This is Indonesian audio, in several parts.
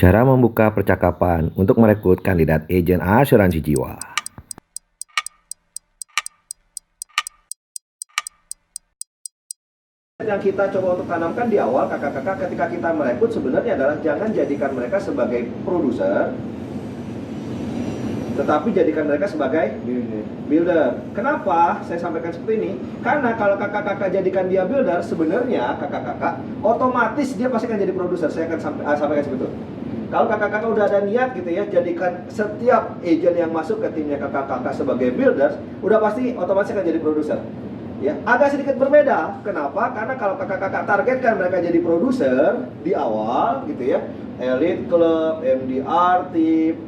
Cara membuka percakapan untuk merekrut kandidat agen asuransi jiwa. Yang kita coba untuk tanamkan di awal kakak-kakak ketika kita merekrut sebenarnya adalah jangan jadikan mereka sebagai produser, tetapi jadikan mereka sebagai builder. Kenapa saya sampaikan seperti ini? Karena kalau kakak-kakak jadikan dia builder, sebenarnya kakak-kakak otomatis dia pasti akan jadi produser. Saya akan sampaikan seperti itu. Kalau kakak-kakak udah ada niat gitu ya, jadikan setiap agent yang masuk ke timnya kakak-kakak sebagai builders, udah pasti otomatis akan jadi produser. Ya, agak sedikit berbeda. Kenapa? Karena kalau kakak-kakak targetkan mereka jadi produser di awal gitu ya, Elite Club, MDRT,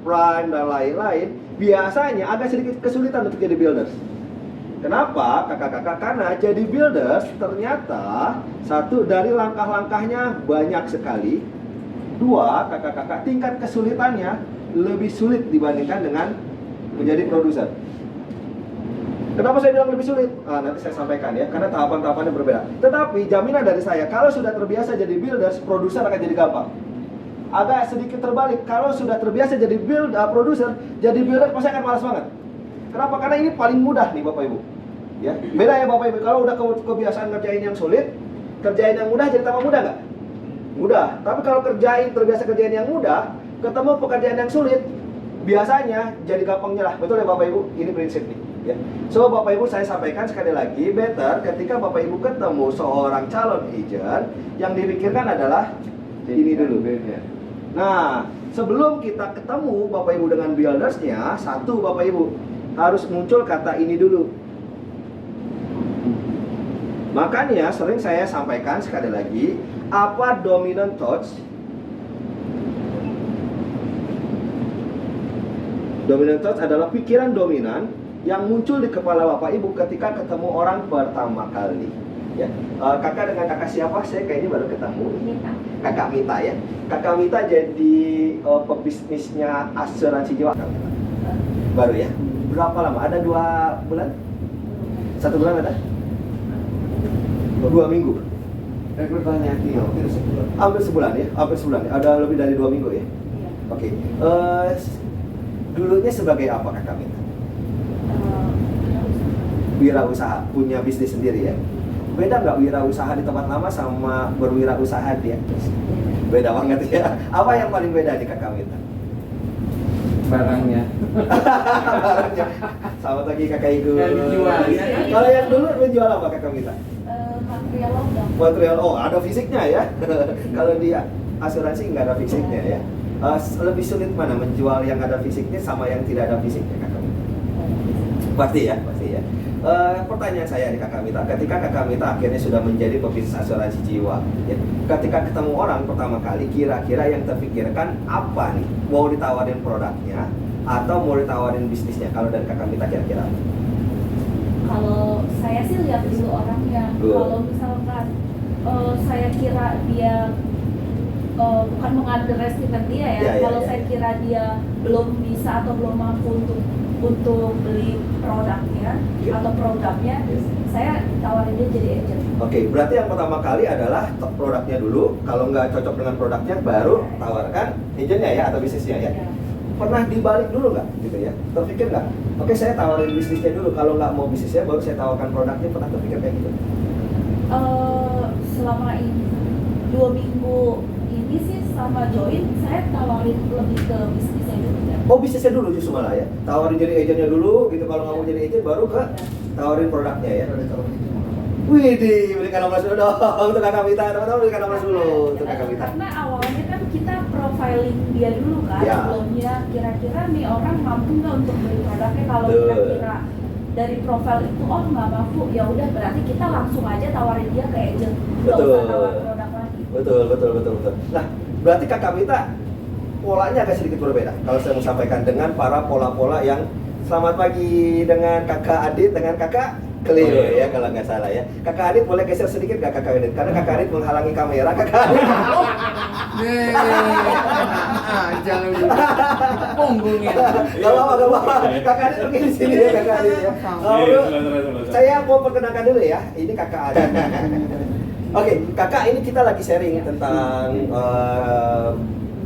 Prime dan lain-lain, biasanya agak sedikit kesulitan untuk jadi builders. Kenapa kakak-kakak? Karena jadi builders ternyata satu dari langkah-langkahnya banyak sekali. Dua, kakak-kakak tingkat kesulitannya lebih sulit dibandingkan dengan menjadi produser. Kenapa saya bilang lebih sulit? Nanti saya sampaikan ya, karena tahapan-tahapannya berbeda. Tetapi jaminan dari saya, kalau sudah terbiasa jadi builders, produser akan jadi gampang. Agak sedikit terbalik, kalau sudah terbiasa jadi produser, jadi builder pasti akan malas banget. Kenapa? Karena ini paling mudah nih Bapak Ibu. Ya, beda ya Bapak Ibu. Kalau udah kebiasaan ngerjain yang sulit, kerjain yang mudah jadi tambah mudah nggak? Mudah. Tapi kalau terbiasa kerjain yang mudah, ketemu pekerjaan yang sulit, biasanya jadi gampang nyerah. Betul ya Bapak Ibu? Ini prinsip nih. Ya. So Bapak Ibu, saya sampaikan sekali lagi, better ketika Bapak Ibu ketemu seorang calon agent, yang dipikirkan adalah ini dulu. Nah, sebelum kita ketemu Bapak Ibu dengan buildersnya, satu Bapak Ibu harus muncul kata ini dulu. Makanya sering saya sampaikan sekali lagi, apa dominant thoughts? Dominant thoughts adalah pikiran dominan yang muncul di kepala Bapak Ibu ketika ketemu orang pertama kali. Ya, kakak dengan kakak siapa? Saya kayaknya baru ketemu. Mita. Kakak Mita ya. Kakak Mita jadi pebisnisnya asuransi jiwa. Baru ya. Berapa lama? Ada 2 bulan? 1 bulan ada? 2 minggu. Rekrutmennya Tio. Hampir sebulan ya. Hampir sebulan. Ya? Ada lebih dari 2 minggu ya. Iya. Oke. Dulunya sebagai apa kakak Mita? Wirausaha, punya bisnis sendiri ya. Beda nggak wirausaha di tempat lama sama berwirausaha dia? Beda banget ya. Apa yang paling beda nih kakak Mita? Barangnya. Barangnya. Selamat pagi kakak Igu. Yang dijual ya. Kalau yang dulu menjual apa kakak Mita? Material logam. Material, oh ada fisiknya ya. Kalau di asuransi nggak ada fisiknya ya. Lebih sulit mana menjual yang ada fisiknya sama yang tidak ada fisiknya kakak Mita? Pasti ya, pasti ya. Pertanyaan saya nih kakak Mita, ketika kakak Mita akhirnya sudah menjadi pebisnis asuransi jiwa ya, ketika ketemu orang pertama kali, kira-kira yang terpikirkan apa nih? Mau ditawarin produknya atau mau ditawarin bisnisnya? Kalau dari kakak Mita kira-kira? Kalau saya sih lihat dulu orangnya. Kalau misalkan saya kira dia bukan mengunderestimate dia ya. Kalau saya kira dia belum bisa atau belum mampu untuk beli produknya atau produknya, saya tawarin dia jadi agent. Oke, berarti yang pertama kali adalah produknya dulu. Kalau nggak cocok dengan produknya, baru tawarkan agentnya ya atau bisnisnya ya. Pernah dibalik dulu nggak gitu ya? Terpikir nggak? Oke, saya tawarin bisnisnya dulu. Kalau nggak mau bisnisnya, baru saya tawarkan produknya. Pernah terpikir kayak gitu? Selama ini 2 minggu ini sih sama join, saya tawarin lebih ke bisnisnya dulu ya. Oh, bisnisnya dulu justru malah ya? Tawarin jadi agentnya dulu gitu. Kalau nggak mau jadi agent, baru ke tawarin produknya ya. Wih, berikan nomor dulu dong untuk kakak Mita. Teman-teman berikan nomor dulu untuk kakak Mita. Karena awalnya kan kita profiling dia dulu kan, Ya. sebelumnya kira-kira nih orang mampu nggak untuk beli produknya. Kalau kira-kira dari profil itu nggak mampu, ya udah berarti kita langsung aja tawarin dia ke agent, nggak Betul. usah tawar produk lagi. Betul. Nah, berarti kakak Mita polanya agak sedikit berbeda. Kalau saya mau sampaikan dengan para pola-pola yang selamat pagi dengan kakak Adit, dengan kakak Cleo ya kalau nggak salah ya. Kakak Adit boleh geser sedikit nggak kakak Adit? Karena kakak Adit menghalangi kamera. Kakak Adit. Jangan punggungnya. Gak apa-apa. Kakak Adit mungkin di sini ya kakak Adit ya. Saya mau perkenalkan dulu ya. Ini kakak Adit. Oke, kakak ini kita lagi sharing tentang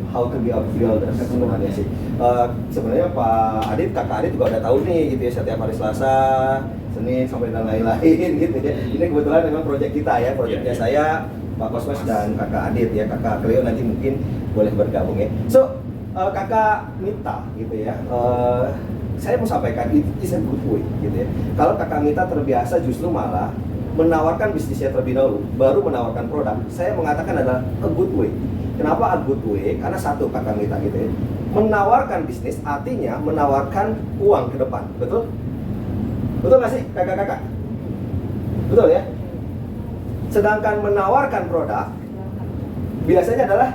how to be a builder sebenarnya sih. Sebenarnya Pak Adit, Kakak Adit juga udah tahu nih gitu ya, setiap hari Selasa, Senin sampai dan lain-lain gitu ya. Ini kebetulan memang proyek kita ya, proyeknya saya, Pak Kosmas dan Kakak Adit ya. Kakak Cleo nanti mungkin boleh bergabung ya. So, Kakak Mita gitu ya. Saya mau sampaikan it is a good way gitu ya. Kalau Kakak Mita terbiasa justru malah menawarkan bisnisnya terlebih dahulu, baru menawarkan produk. Saya mengatakan adalah a good way. Kenapa a good way? Karena satu, Kakak Mita gitu ya, menawarkan bisnis artinya menawarkan uang ke depan, betul? Betul nggak sih kakak-kakak? Betul ya? Sedangkan menawarkan produk biasanya adalah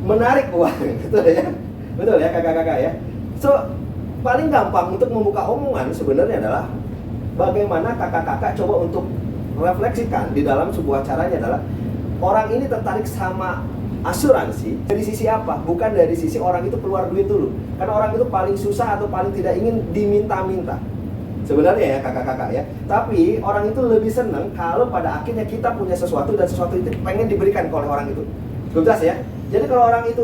menarik uang, betul ya? Betul ya kakak-kakak ya? So, paling gampang untuk membuka omongan sebenarnya adalah bagaimana kakak-kakak coba untuk refleksikan di dalam sebuah caranya adalah orang ini tertarik sama asuransi dari sisi apa? Bukan dari sisi orang itu keluar duit dulu. Karena orang itu paling susah atau paling tidak ingin diminta-minta. Sebenarnya ya kakak-kakak ya. Tapi orang itu lebih senang kalau pada akhirnya kita punya sesuatu dan sesuatu itu pengen diberikan oleh orang itu. Jelas ya? Jadi kalau orang itu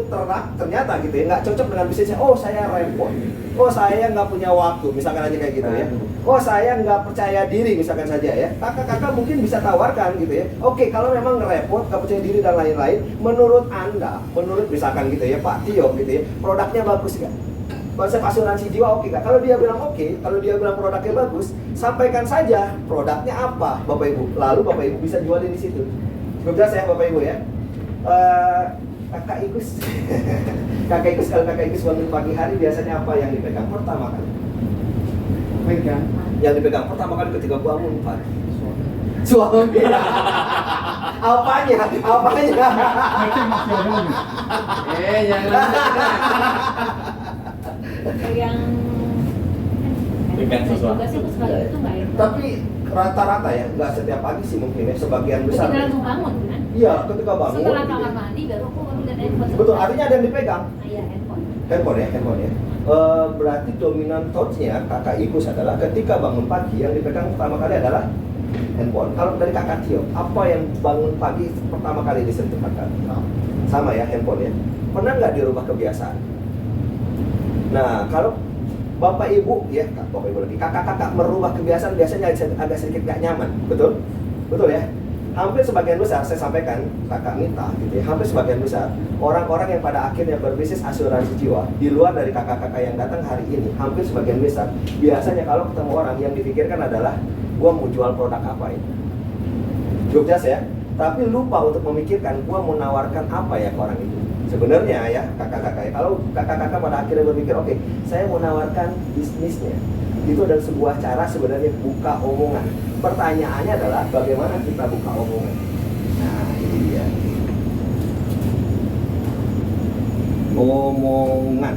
ternyata gitu ya, nggak cocok dengan bisnisnya, oh saya repot, oh saya nggak punya waktu, misalkan aja kayak gitu ya, oh saya nggak percaya diri, misalkan saja ya, kakak-kakak mungkin bisa tawarkan gitu ya, oke kalau memang repot, nggak percaya diri dan lain-lain, menurut anda, menurut misalkan gitu ya, Pak Tio gitu ya, produknya bagus nggak? Konsep asuransi jiwa oke nggak? Kalau dia bilang oke, kalau dia bilang produknya bagus, sampaikan saja produknya apa, Bapak Ibu, lalu Bapak Ibu bisa jualin di situ. Jelas ya Bapak Ibu ya. Kakak Ikus Kakak Ikus, kalau Kakak Ikus bangun pagi hari biasanya apa yang dipegang pertama kali? Pegang. Yang dipegang pertama kali ketika bangun pagi? Suami. Apanya? Apanya? Jangan. Yang Pegang sesuatu. juga sih aku sekali itu nggak ya. Tapi rata-rata ya, nggak setiap pagi sih mungkin ya, sebagian besar. Ketika langsung bangun kan? Iya, ketika bangun. Setelah kamar mandi baru aku lihat handphone. Betul, artinya ada yang dipegang. Iya, handphone. Handphone ya. Berarti dominan thoughts-nya Kakak Ikus adalah ketika bangun pagi yang dipegang pertama kali adalah handphone. Kalau dari Kakak Tio, apa yang bangun pagi pertama kali disentuh Kakak? Sama ya, handphone ya. Pernah nggak dirubah kebiasaan? Nah, kalau Bapak Ibu ya, Bapak Ibu lagi, kakak-kakak merubah kebiasaan biasanya agak sedikit nggak nyaman, betul? Betul ya? Hampir sebagian besar, saya sampaikan Kakak Mita gitu ya, hampir sebagian besar orang-orang yang pada akhirnya berbisnis asuransi jiwa di luar dari kakak-kakak yang datang hari ini, hampir sebagian besar biasanya kalau ketemu orang yang dipikirkan adalah gua mau jual produk apa ini, jelas ya, tapi lupa untuk memikirkan gua mau nawarkan apa ya ke orang itu. Sebenarnya ya kakak-kakak ya, kalau kakak-kakak pada akhirnya berpikir oke, saya mau nawarkan bisnisnya, itu adalah sebuah cara sebenarnya buka omongan. Pertanyaannya adalah bagaimana kita buka omongan. Nah ini dia, omongan.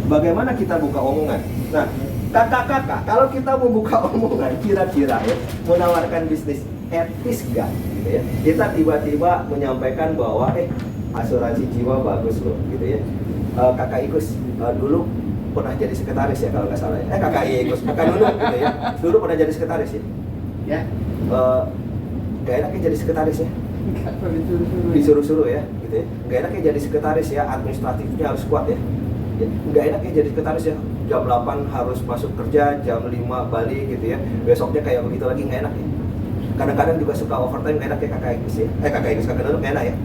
Bagaimana kita buka omongan? Nah kakak-kakak, kalau kita mau buka omongan kira-kira ya, menawarkan bisnis etis gak gitu ya, kita tiba-tiba menyampaikan bahwa asuransi jiwa bagus loh gitu ya. Kakak Ikus dulu pernah jadi sekretaris ya kalau nggak salah ya. Kakak Ikus, kakak dulu gitu ya. Dulu pernah jadi sekretaris ya. Ya. Gak enaknya jadi sekretaris ya. Disuruh-suruh ya gitu ya. Gak enaknya jadi sekretaris ya, administratifnya harus kuat ya. Gak enaknya jadi sekretaris ya. Jam 8 harus masuk kerja, jam 5 balik gitu ya. Besoknya kayak begitu lagi, nggak enak ya. Kadang-kadang juga suka overtime, nggak enak ya kakak Ikus ya. Kakak Ikus, kakak dulu nggak enak ya.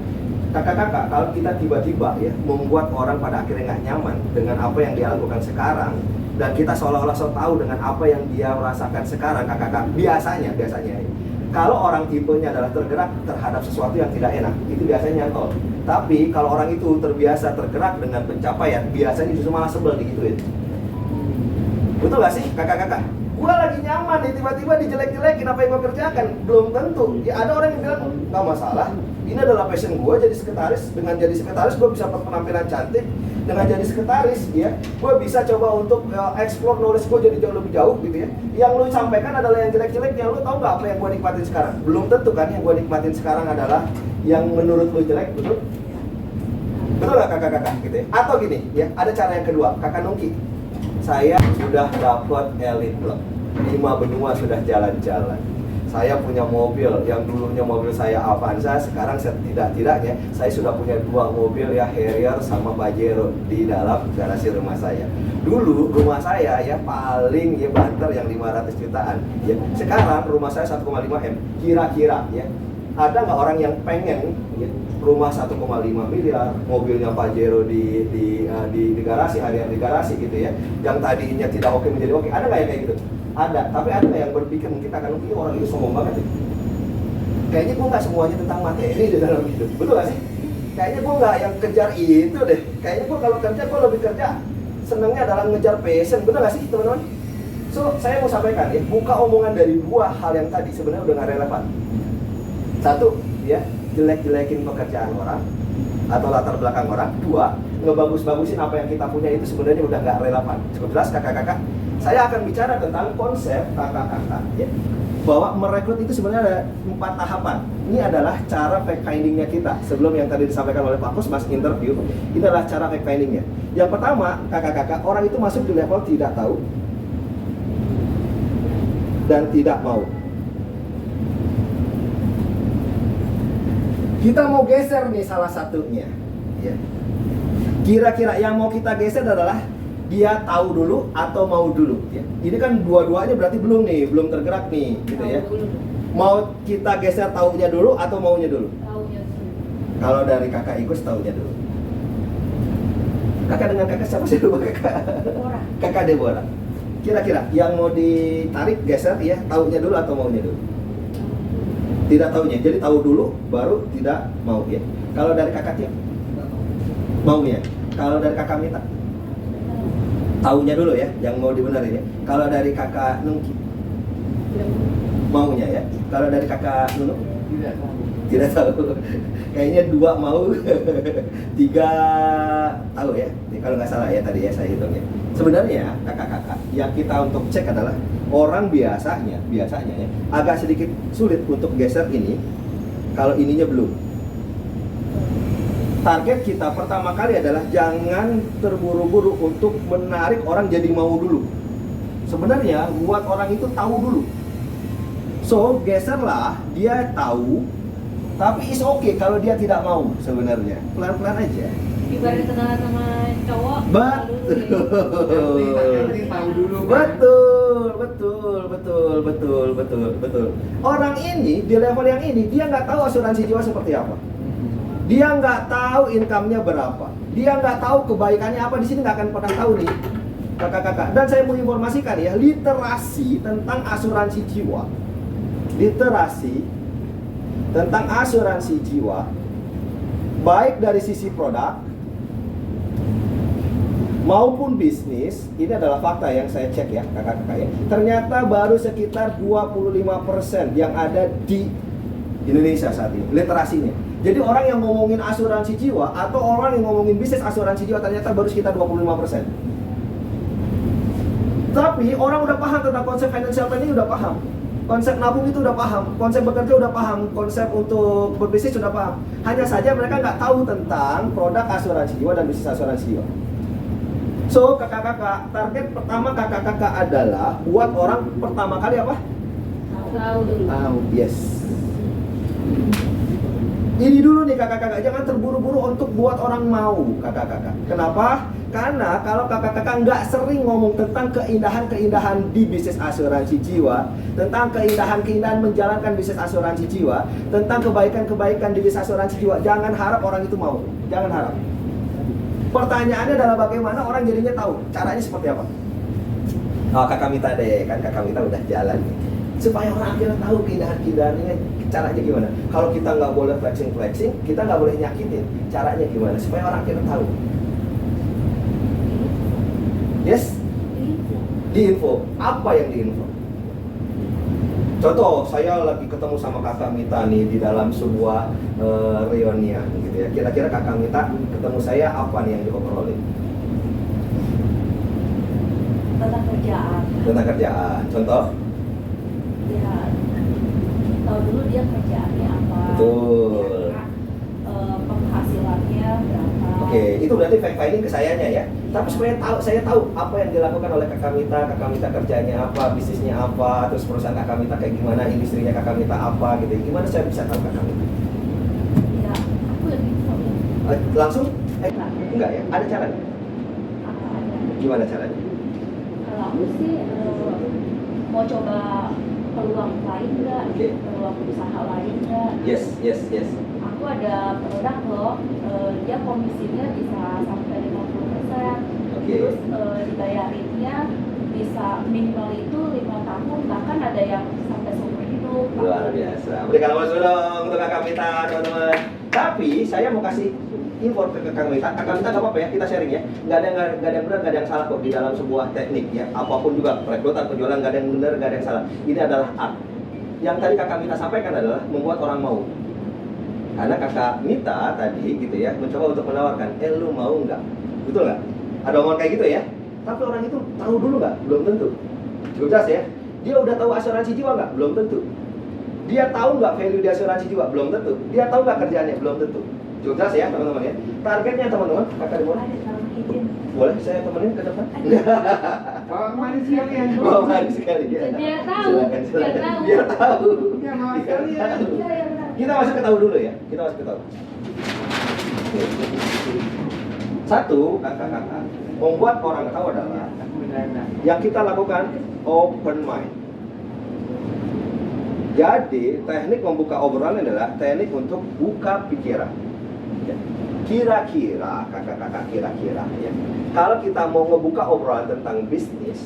Kakak-kakak, kalau kita tiba-tiba ya membuat orang pada akhirnya nggak nyaman dengan apa yang dia lakukan sekarang, dan kita seolah-olah so tahu dengan apa yang dia rasakan sekarang, kakak-kakak, biasanya ya, kalau orang tipenya adalah tergerak terhadap sesuatu yang tidak enak, itu biasanya nyantol. Tapi kalau orang itu terbiasa tergerak dengan pencapaian, biasanya justru malah sebel digituin. Betul gak sih kakak-kakak? Gua lagi nyaman nih, tiba-tiba dijelek-jelekin apa yang gua kerjakan. Belum tentu. Ya ada orang yang bilang, nggak masalah, ini adalah passion gua jadi sekretaris. Dengan jadi sekretaris gua bisa penampilan cantik. Dengan jadi sekretaris ya, gua bisa coba untuk explore knowledge gua jadi jauh lebih jauh gitu ya. Yang lu sampaikan adalah yang jelek-jelek, yang lu tahu nggak apa yang gua nikmatin sekarang? Belum tentu kan yang gua nikmatin sekarang adalah yang menurut lu jelek, betul? Betul nggak kakak-kakak gitu ya? Atau gini ya, ada cara yang kedua, kakak Nungki. Saya sudah dapat elite club, 5 benua sudah jalan-jalan. saya punya mobil yang dulunya mobil saya Avanza, sekarang setidak-tidaknya saya sudah punya 2 mobil ya, Harrier sama Pajero di dalam garasi rumah saya. Dulu rumah saya ya paling ya banter yang 500 jutaan ya. Sekarang rumah saya 1,5 M. Kira-kira ya, ada nggak orang yang pengen ya, rumah 1,5 miliar, mobilnya Pajero di garasi, Harrier di garasi gitu ya, yang tadinya tidak oke menjadi oke? Ada nggak yang kayak gitu? Ada, tapi ada nggak yang berpikir mungkin akan orang itu sombong banget ya? Kayaknya gue nggak semuanya tentang materi di dalam hidup, betul nggak sih? Kayaknya gue nggak yang kejar itu deh. Kayaknya gue kalau kerja, gue lebih kerja senengnya adalah ngejar passion, betul nggak sih teman-teman? So, saya mau sampaikan ya, buka omongan dari 2 hal yang tadi sebenarnya udah nggak relevan. Satu, ya, jelek-jelekin pekerjaan orang atau latar belakang orang. 2, ngebagus-bagusin apa yang kita punya itu sebenarnya udah nggak relevan. Cukup jelas kakak-kakak? Saya akan bicara tentang konsep kakak-kakak ya, bahwa merekrut itu sebenarnya ada 4 tahapan. Ini adalah cara fact findingnya kita. Sebelum yang tadi disampaikan oleh Pak Kus mas interview, ini adalah cara fact findingnya. Yang pertama, kakak-kakak, orang itu masuk di level tidak tahu dan tidak mau. Kita mau geser nih salah satunya ya. Kira-kira yang mau kita geser adalah dia tahu dulu atau mau dulu ya. Ini kan dua-duanya berarti belum tergerak nih gitu ya. Mau kita geser taunya dulu atau maunya dulu? Taunya dulu. Kalau dari kakak Ikus taunya dulu. Kakak dengan kakak siapa sih lupa kakak? Deborah. Kakak Deborah. Kira-kira yang mau ditarik geser ya, taunya dulu atau maunya dulu? Tidak taunya. Jadi tahu dulu baru tidak mau ya. Kalau dari kakak Tia? Maunya. Kalau dari kakak Mita? Taunya dulu ya, yang mau dibenerin ya. Kalau dari kakak Nungki? Maunya ya. Kalau dari kakak Nunu? Tidak tahu. Tidak tahu. Kayaknya 2 mau, 3 tahu ya. Kalau nggak salah ya tadi ya saya hitungnya. Sebenarnya kakak-kakak yang kita untuk cek adalah orang biasanya ya agak sedikit sulit untuk geser ini kalau ininya belum. Target kita pertama kali adalah jangan terburu-buru untuk menarik orang jadi mau dulu. Sebenarnya buat orang itu tahu dulu. So, geserlah dia tahu, tapi is okay kalau dia tidak mau sebenarnya. Pelan-pelan aja. Ibarat kenalan sama cowok. Betul. Yang penting tahu dulu. Betul. Orang ini di level yang ini dia nggak tahu asuransi jiwa seperti apa. Dia nggak tahu income-nya berapa. Dia nggak tahu kebaikannya apa, di sini nggak akan pernah tahu nih, kakak-kakak. Dan saya mau informasikan ya, literasi tentang asuransi jiwa, baik dari sisi produk maupun bisnis, ini adalah fakta yang saya cek ya, kakak-kakak ya. Ternyata baru sekitar 25% yang ada di Indonesia saat ini, literasinya. Jadi orang yang ngomongin asuransi jiwa atau orang yang ngomongin bisnis asuransi jiwa ternyata baru sekitar 25%. Tapi orang udah paham tentang konsep financial planning, udah paham. Konsep nabung itu udah paham, konsep bekerja udah paham, konsep untuk berbisnis udah paham. Hanya saja mereka nggak tahu tentang produk asuransi jiwa dan bisnis asuransi jiwa. So, kakak-kakak, target pertama kakak-kakak adalah buat orang pertama kali apa? Tahu dulu. Tahu, yes. Ini dulu nih kakak-kakak, jangan terburu-buru untuk buat orang mau, kakak-kakak. Kenapa? Karena kalau kakak-kakak nggak sering ngomong tentang keindahan-keindahan di bisnis asuransi jiwa, tentang keindahan-keindahan menjalankan bisnis asuransi jiwa, tentang kebaikan-kebaikan di bisnis asuransi jiwa, jangan harap orang itu mau. Jangan harap. Pertanyaannya adalah bagaimana orang jadinya tahu, caranya seperti apa? Oh, kakak Mita deh, kan kakak Mita udah jalan nih. Supaya orang akhirnya tahu keindahan-keindahannya, caranya gimana? Kalau kita nggak boleh flexing, kita nggak boleh nyakitin. Caranya gimana? Supaya orang akhirnya tahu. Yes? Diinfo. Apa yang diinfo? Contoh, saya lagi ketemu sama kakak Mita nih di dalam sebuah reunian gitu ya. Kira-kira kakak Mita ketemu saya apa nih yang diobrolin? Tentang kerjaan. Tentang kerjaan. Contoh? Ya, tahu dulu dia kerjaannya apa. Betul. Kira-kira, penghasilannya berapa. Oke. Oke, itu berarti fact finding ke sayanya ya. Tapi supaya saya tahu apa yang dilakukan oleh Kakak Mita kerjanya apa, bisnisnya apa, terus perusahaan Kakak Mita kayak gimana, industrinya Kakak Mita apa gitu. Gimana saya bisa tahu Kakak Mita? Ya, aku lebih tahu. Langsung? Enggak ya? Ada caranya? Ada. Gimana caranya? Kalau aku sih mau coba peluang lain nggak, Oke. peluang usaha lain nggak. Yes. Aku ada produk loh, dia komisinya bisa sampai 50%. Oke. Terus dibayarinnya bisa minimal itu 5 tahun, bahkan ada yang sampai seumur hidup. Luar biasa. Berikan aplaus dulu dong untuk Kakak Mita, teman-teman. Tapi saya mau kasih info ke Kakak Mita. Kakak Mita nggak apa-apa ya, kita sharing ya. Nggak ada yang benar, nggak ada yang salah kok di dalam sebuah teknik ya. Apapun juga, perekrutan, penjualan, nggak ada yang benar, nggak ada yang salah. Ini adalah art. Yang tadi Kakak Mita sampaikan adalah membuat orang mau. Karena Kakak Mita tadi gitu ya, mencoba untuk menawarkan, lu mau nggak? Betul nggak? Ada omongan kayak gitu ya. Tapi orang itu tahu dulu nggak? Belum tentu. Cukup jelas ya. Dia udah tahu asuransi jiwa nggak? Belum tentu. Dia tahu nggak value di asuransi jiwa? Belum tentu. Dia tahu nggak kerjaannya? Belum tentu. Cukup jelas ya teman-teman ya. Targetnya teman-teman, kakak dimana? Ada kalau izin. Boleh saya temenin ke depan? Oh, manis sekalian. Oh, mari sekali ya. Biar tahu, Silakan. biar tahu. Biar tahu. Ya, maaf Biar sekalian. tahu. Iya, iya benar. Kita masuk ke tahu dulu ya. Kita masuk ke tahu. Satu, kakak-kakak, membuat orang tahu adalah Aku benar-benar. yang kita lakukan open mind. Jadi, teknik membuka obrolan adalah teknik untuk buka pikiran. Ya. Kira-kira, kakak-kakak, kira-kira ya. Kalau kita mau ngebuka obrolan tentang bisnis,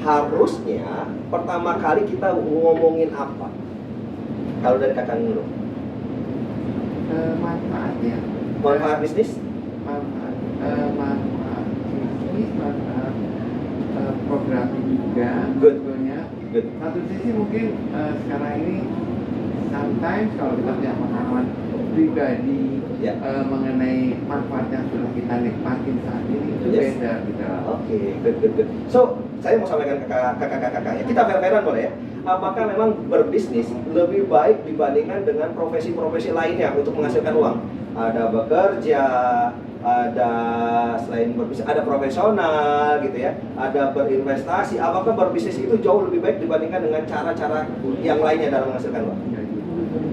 harusnya pertama kali kita ngomongin apa? Kalau dari kakak dulu, Manfaatnya. manfaat bisnis? Manfaat bisnis, manfaat programming juga. Good. Sebetulnya. Good. Satu sisi mungkin sekarang ini sometimes kalau kita punya pengalaman pribadi Ya. mengenai manfaat yang sudah kita nikmatin saat ini itu Yes. beda gitu. Oke, good. So, saya mau sampaikan ke kakak-kakak ya. Kita fair-fairan boleh ya. Apakah memang berbisnis lebih baik dibandingkan dengan profesi-profesi lainnya untuk menghasilkan uang? Ada bekerja, ada selain berbisnis, ada profesional gitu ya, ada berinvestasi. Apakah berbisnis itu jauh lebih baik dibandingkan dengan cara-cara yang lainnya dalam menghasilkan uang?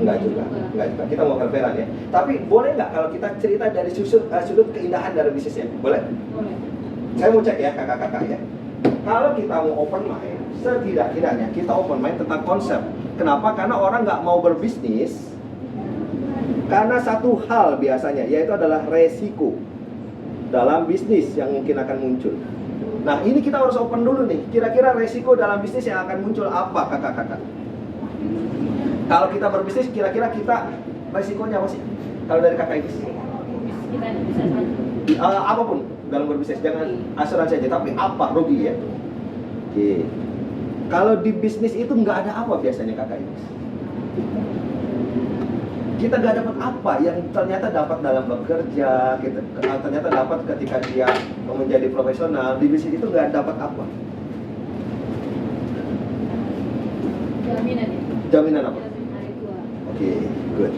Enggak juga. Kita mau fair-fairan ya. Tapi boleh nggak kalau kita cerita dari sudut keindahan dari bisnisnya? Boleh? Boleh. Saya mau cek ya kakak-kakak ya. Kalau kita mau open mind, setidak-tidaknya kita open mind tentang konsep. Kenapa? Karena orang nggak mau berbisnis karena satu hal biasanya, yaitu adalah resiko dalam bisnis yang mungkin akan muncul. Nah, ini kita harus open dulu nih. Kira-kira resiko dalam bisnis yang akan muncul apa, kakak-kakak? Kalau kita berbisnis, kira-kira kita resikonya apa sih? Kalau dari kakak ini? Kita bisa saja. Apapun dalam berbisnis, jangan asuransi aja, tapi apa rugi ya? Oke. Kalau di bisnis itu nggak ada apa biasanya kakak ini? Kita nggak dapat apa yang ternyata dapat dalam bekerja, gitu. Ternyata dapat ketika dia menjadi profesional. Di bisnis itu nggak dapat apa? Jaminan ya. Jaminan apa? Jaminan hari tua. Oke, good.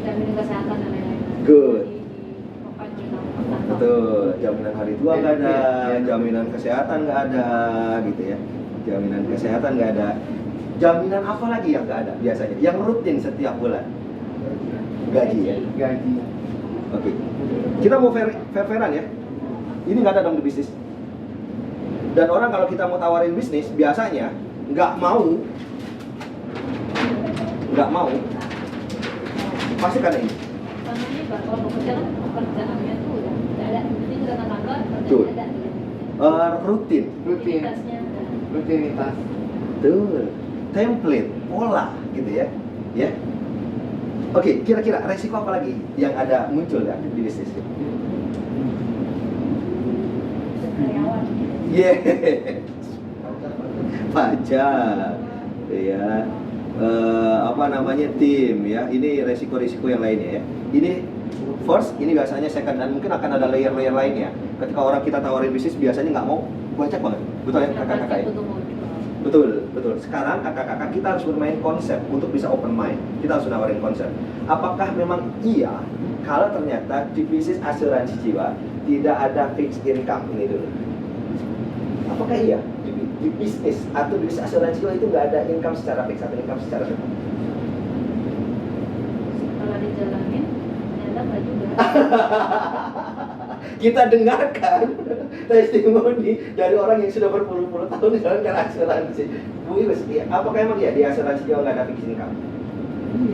Jaminan kesehatan dan lain-lain. Good. Di pokoknya Betul, jaminan hari tua nggak ada, Iya. jaminan kesehatan nggak ada, gitu ya. Jaminan kesehatan nggak ada. Jaminan apa lagi yang nggak ada biasanya? Yang rutin setiap bulan? Gaji ya. Gaji. Oke. Kita mau fair-fairan ya. Ini nggak ada dong di bisnis. Dan orang kalau kita mau tawarin bisnis, biasanya nggak mau. Pasti karena ini. Namanya kalau bekerja kan pekerjaannya tuh udah ada. Jadi kita tambah Betul. kerjaan ada. Rutin. Rutinitasnya ada. Rutinitas. Betul. Template, pola gitu ya. Ya. Oke, kira-kira resiko apa lagi yang ada muncul ya di bisnis? Karyawan. Yeah. Pajak. Ya. Apa namanya, tim ya. Ini resiko-resiko yang lainnya ya. Ini first, ini biasanya second, dan mungkin akan ada layer-layer lainnya. Ketika orang kita tawarin bisnis biasanya nggak mau, banyak banget. Betul ya kakak-kakak ya? Betul, betul. Sekarang kakak-kakak kita harus bermain konsep untuk bisa open mind. Kita harus nawarin konsep. Apakah memang iya kalau ternyata di bisnis asuransi jiwa tidak ada fixed income ini dulu? Apakah iya di bisnis atau di bisnis asuransi jiwa itu nggak ada income secara fix atau income secara tetap? Kalau dijalanin, ternyata nggak juga. Kita dengarkan testimoni dari orang yang sudah berpuluh-puluh tahun menjalankan asuransi. Bu Iwes, apakah emang ya di asuransi jiwa nggak ada fixed income?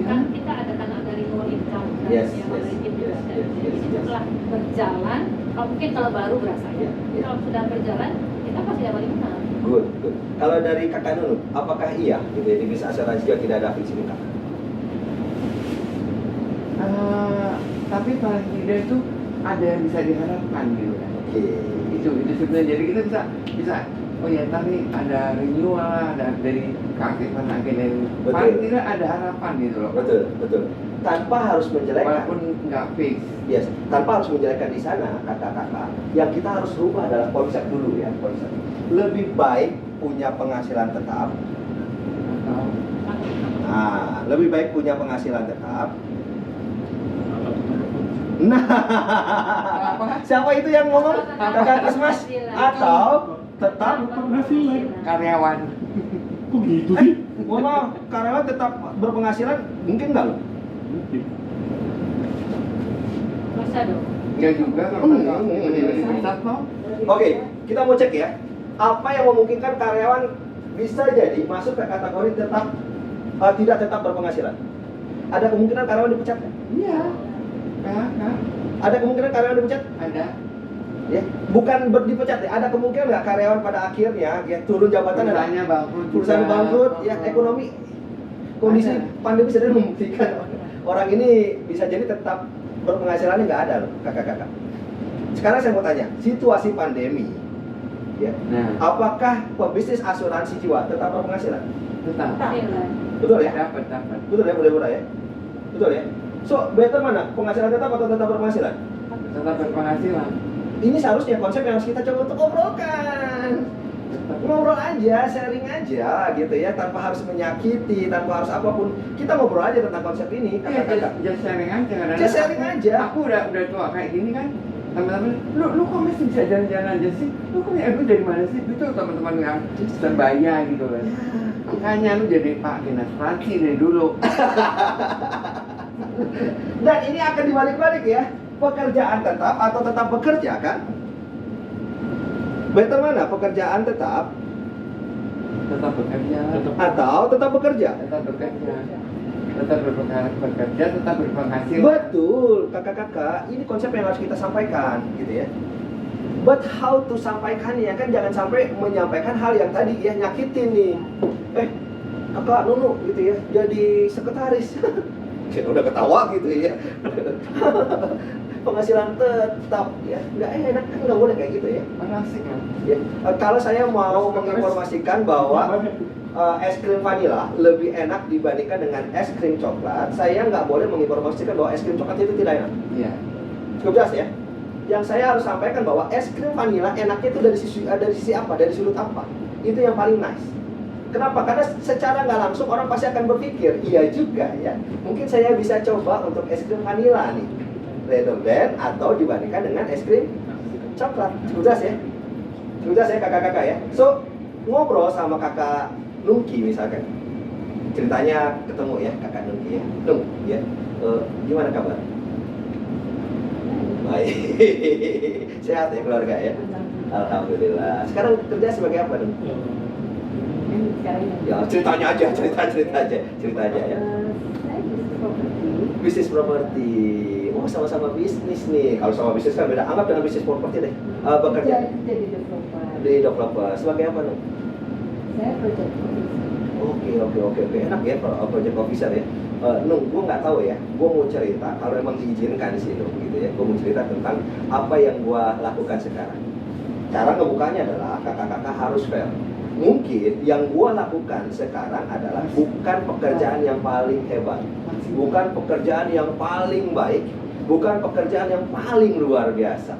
Kan kita ada renewal income kan, Yes, yang yes, itu juga yes, ada. yes, Jadi yes, yes. setelah berjalan, mungkin kalau baru berasa ya. Ya. Kalau sudah berjalan, kita pasti dapat income. Good, good. Kalau dari kakak Nunu, apakah iya gitu ya, di bisnis asuransi jiwa tidak ada fixed income? Tapi paling tidak itu ada yang bisa diharapkan gitu kan. Oke. Itu sebenarnya, jadi kita bisa oh ya tadi ada renewal lah, ada dari keaktifan agen yang Betul. paling tidak ada harapan gitu loh. Betul, betul. Tanpa harus menjelekkan. Walaupun nggak fix. Yes, tanpa harus menjelekkan di sana kakak-kakak. Yang kita harus rubah adalah konsep dulu ya, konsep. Lebih baik punya penghasilan tetap. Atau Nah, lebih baik punya penghasilan tetap. Nah, siapa itu yang ngomong? Kakak Krismas? Atau tetap karyawan. Kok gitu sih? mau karyawan tetap berpenghasilan? Mungkin nggak loh? Mungkin. Masa dong? Nggak juga kalau nggak besar toh. Oke, kita mau cek ya. Apa yang memungkinkan karyawan bisa jadi masuk ke kategori tetap tidak tetap berpenghasilan? Ada kemungkinan karyawan dipecat nggak? Iya. Kan? Ada kemungkinan karyawan dipecat? Ada. Ya, bukan dipecat ya. Ada kemungkinan nggak karyawan pada akhirnya ya turun jabatan dan Perusahaannya bangkrut. perusahaan juga. bangkrut, ya ekonomi kondisi Ada. pandemi sedang membuktikan orang ini bisa jadi tetap berpenghasilannya nggak ada loh kakak-kakak. Sekarang saya mau tanya, situasi pandemi, ya, Nah, apakah pebisnis asuransi jiwa tetap berpenghasilan? tetap. Betul ya? Dapat. Betul ya, mudah-mudahan ya? Betul ya? So, better mana? Penghasilan tetap atau tetap berpenghasilan? Tetap berpenghasilan. Ini seharusnya konsep yang harus kita coba untuk obrolkan. Ngobrol aja, sharing aja gitu ya, tanpa harus menyakiti, tanpa harus apapun. Kita ngobrol aja tentang konsep ini, Iya, kakak-kakak. just sharing aja kadang-kadang. Just sharing aja. Aku udah tua kayak gini kan. Teman-teman, lu kok masih bisa jalan-jalan aja sih? Lu kok ya dari mana sih? Itu teman-teman yang sebaya gitu kan. Makanya lu jadi Pak Dinas Asuransi dari dulu. Dan ini akan dibalik-balik ya. Pekerjaan tetap atau tetap bekerja kan? Better mana? Pekerjaan tetap Tetap bekerja. atau tetap bekerja? Tetap bekerja. Tetap bekerja, tetap berpenghasilan. Betul, kakak-kakak. Ini konsep yang harus kita sampaikan, gitu ya. But how to sampaikannya kan jangan sampai menyampaikan hal yang tadi ya nyakitin nih. Kakak Nunu gitu ya, jadi sekretaris. Kita udah ketawa gitu ya. Penghasilan tetap ya, nggak enak kan, nggak boleh kayak gitu ya. Asik kan? Ya, kalau saya mau menginformasikan bahwa es krim vanila lebih enak dibandingkan dengan es krim coklat, saya nggak boleh menginformasikan bahwa es krim coklat itu tidak enak. Iya. Cukup jelas ya. Yang saya harus sampaikan bahwa es krim vanila enaknya itu dari sisi apa? Dari sudut apa? Itu yang paling nice. Kenapa? Karena secara nggak langsung orang pasti akan berpikir, iya juga ya. Mungkin saya bisa coba untuk es krim vanila nih, rather than atau dibandingkan dengan es krim coklat. Cukup jelas ya. Cukup jelas ya kakak-kakak ya. So ngobrol sama kakak Nungki misalkan, ceritanya ketemu ya kakak Nungki ya. Nung ya, gimana kabar? Baik. Sehat ya keluarga ya. Alhamdulillah. Sekarang kerja sebagai apa Nung? Ya ceritanya aja, cerita aja ya. Bisnis properti. Oh sama-sama bisnis nih. Kalau sama bisnis kan beda. Anggap dengan bisnis properti deh. Bekerja Jadi developer. di developer. Sebagai apa Nung? Saya project officer. Oke. Enak ya project officer ya. Nung, gue nggak tahu ya. Gue mau cerita kalau emang diizinkan sih Nung, gitu ya. Gue mau cerita tentang apa yang gue lakukan sekarang. Cara ngebukanya adalah kakak-kakak harus fair. Mungkin yang gue lakukan sekarang adalah bukan pekerjaan yang paling hebat, bukan pekerjaan yang paling baik, bukan pekerjaan yang paling luar biasa.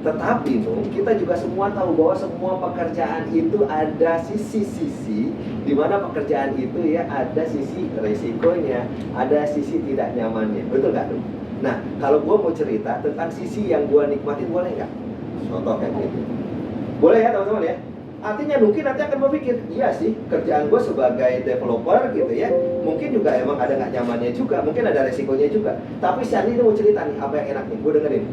Tetapi kita juga semua tahu bahwa semua pekerjaan itu ada sisi-sisi di mana pekerjaan itu ya ada sisi resikonya, ada sisi tidak nyamannya. Betul nggak Nung? Nah, kalau gue mau cerita tentang sisi yang gue nikmatin, boleh nggak? Contoh kayak gitu. Boleh ya teman-teman ya? Artinya mungkin nanti akan berpikir, iya sih kerjaan gue sebagai developer gitu ya, mungkin juga emang ada nggak nyamannya juga, mungkin ada resikonya juga. Tapi saat ini mau cerita nih, apa yang enak nih, gue dengerin.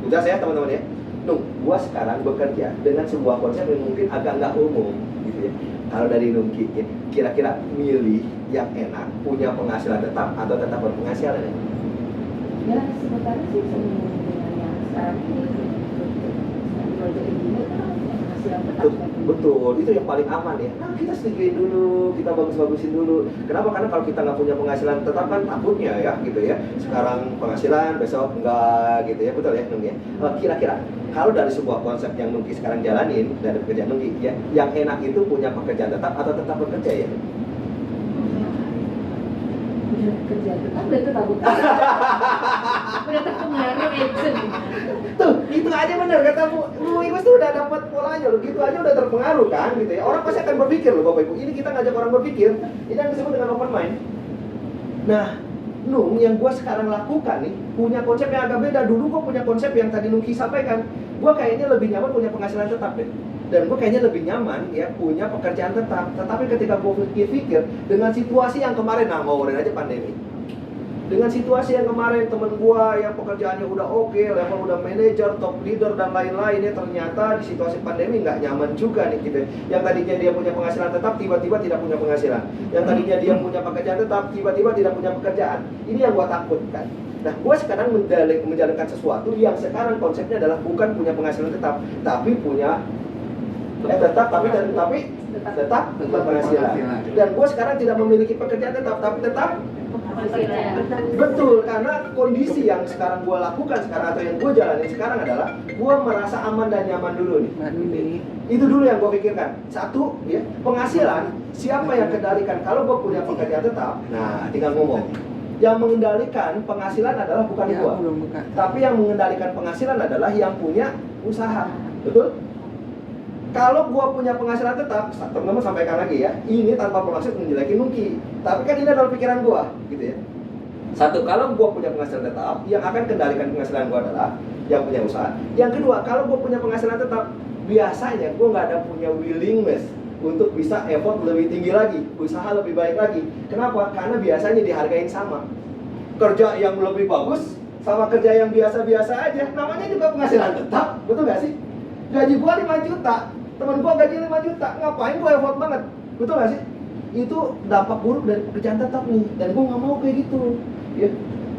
Udah saya teman-teman ya, gue sekarang bekerja dengan sebuah konsep yang mungkin agak nggak umum gitu ya. Kalau dari Nungki, ya, kira-kira milih yang enak, punya penghasilan tetap atau tetap berpenghasilan ya? Ya sebenarnya sih senang dengan yang sekarang ini. Kalau jadi gini kan penghasilan tetap. Betul, itu yang paling aman ya. Nah, kita setujuin dulu, kita bagus-bagusin dulu. Kenapa? Karena kalau kita nggak punya penghasilan tetap kan takutnya ya, gitu ya. Sekarang penghasilan, besok enggak, gitu ya. Betul ya, Nung ya. Kira-kira kalau dari sebuah konsep yang Nungki sekarang jalanin dari pekerjaan Nungki, ya, yang enak itu punya pekerjaan tetap atau tetap bekerja ya? Kerja tetap udah tetap bukan. Udah terpengaruh agent. Tuh, itu aja bener kata Bu Ibu tuh udah dapat polanya loh, gitu aja udah terpengaruh kan gitu ya. Orang pasti akan berpikir loh Bapak Ibu, ini kita ngajak orang berpikir, ini yang disebut dengan open mind. Nah, Nung yang gue sekarang lakukan nih, punya konsep yang agak beda. Dulu gue punya konsep yang tadi Nungki sampaikan, gue kayaknya lebih nyaman punya penghasilan tetap deh. Dan gue kayaknya lebih nyaman ya punya pekerjaan tetap. Tetapi ketika gue pikir-pikir dengan situasi yang kemarin, nah ngomongin aja pandemi. Dengan situasi yang kemarin temen gue yang pekerjaannya udah oke, level udah manager, top leader dan lain-lain ya, ternyata di situasi pandemi nggak nyaman juga nih gitu. Yang tadinya dia punya penghasilan tetap, tiba-tiba tidak punya penghasilan. Yang tadinya dia punya pekerjaan tetap, tiba-tiba tidak punya pekerjaan. Ini yang gue takutkan. Nah, gue sekarang menjalankan sesuatu yang sekarang konsepnya adalah bukan punya penghasilan tetap, tapi punya tetap berpenghasilan. Dan gue sekarang tidak memiliki pekerjaan tetap, tapi tetap betul, karena kondisi yang sekarang gue lakukan sekarang atau yang gue jalani sekarang adalah gue merasa aman dan nyaman dulu nih. Itu dulu yang gue pikirkan. Satu, ya, penghasilan siapa yang kendalikan? Kalau gue punya pekerjaan tetap, nah tinggal ngomong. Yang mengendalikan penghasilan adalah bukan gue, tapi yang mengendalikan penghasilan adalah yang punya usaha. Betul? Kalau gua punya penghasilan tetap, teman-teman sampaikan lagi ya, ini tanpa bermaksud menjelekin Nungki, tapi kan ini adalah pikiran gua, gitu ya. Satu, kalau gua punya penghasilan tetap, yang akan kendalikan penghasilan gua adalah yang punya usaha. Yang kedua, kalau gua punya penghasilan tetap, biasanya gua nggak ada punya willingness untuk bisa effort lebih tinggi lagi, usaha lebih baik lagi. Kenapa? Karena biasanya dihargain sama. Kerja yang lebih bagus sama kerja yang biasa-biasa aja, namanya juga penghasilan tetap, betul nggak sih? Gaji gua 5 juta, temen gua gaji 5 juta, ngapain gua effort banget, betul gak sih? Itu dampak buruk dari pekerjaan tetap nih, dan gua nggak mau kayak gitu ya.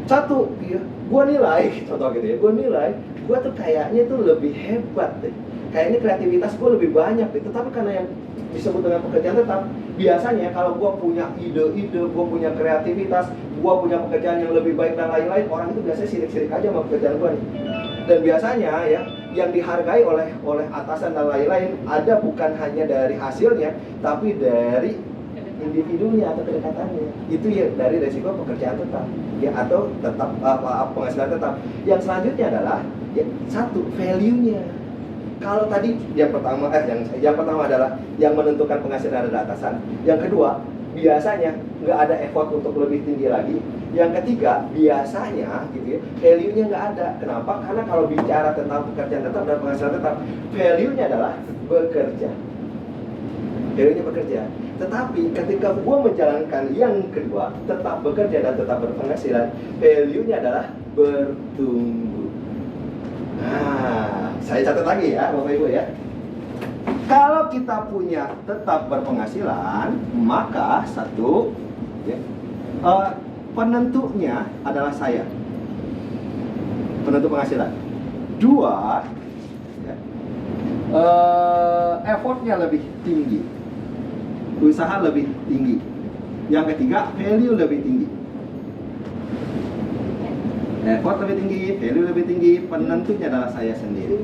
Satu, ya, gua nilai, contoh gitu ya, gua nilai gua tuh kayaknya tuh lebih hebat deh, kayaknya kreativitas gua lebih banyak deh. Tetapi karena yang disebut dengan pekerjaan tetap, biasanya kalau gua punya ide-ide, gua punya kreativitas, gua punya pekerjaan yang lebih baik dan lain-lain, orang itu biasanya sirik-sirik aja sama pekerjaan gua nih. Dan biasanya ya, yang dihargai oleh atasan dan lain-lain ada bukan hanya dari hasilnya, tapi dari individunya atau kedekatannya. Itu ya dari resiko pekerjaan tetap, ya, atau tetap penghasilan tetap. Yang selanjutnya adalah ya, satu, value-nya. Kalau tadi yang pertama adalah yang menentukan penghasilan adalah atasan. Yang kedua, biasanya nggak ada effort untuk lebih tinggi lagi. Yang ketiga, biasanya gitu ya, value-nya nggak ada. Kenapa? Karena kalau bicara tentang pekerjaan tetap dan penghasilan tetap, value-nya adalah bekerja. Value-nya bekerja. Tetapi ketika gua menjalankan yang kedua, tetap bekerja dan tetap berpenghasilan, value-nya adalah bertumbuh. Nah, saya catat lagi ya, Bapak Ibu ya. Kalau kita punya tetap berpenghasilan, maka satu, ya, penentunya adalah saya, penentu penghasilan. Dua, ya, effortnya lebih tinggi, usaha lebih tinggi. Yang ketiga, value lebih tinggi. Effort lebih tinggi, value lebih tinggi, penentunya adalah saya sendiri.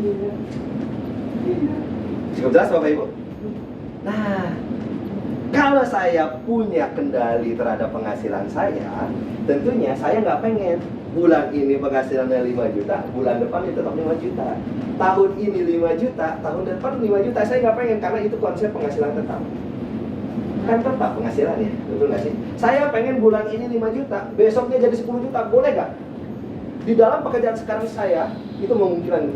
Cukup jelas Bapak Ibu? Nah, kalau saya punya kendali terhadap penghasilan saya, tentunya saya nggak pengen bulan ini penghasilannya 5 juta, bulan depan itu tetap 5 juta. Tahun ini 5 juta, tahun depan 5 juta. Saya nggak pengen, karena itu konsep penghasilan tetap. Kan tetap penghasilannya, betul nggak sih? Saya pengen bulan ini 5 juta, besoknya jadi 10 juta, boleh nggak? Di dalam pekerjaan sekarang saya, itu memungkinkan.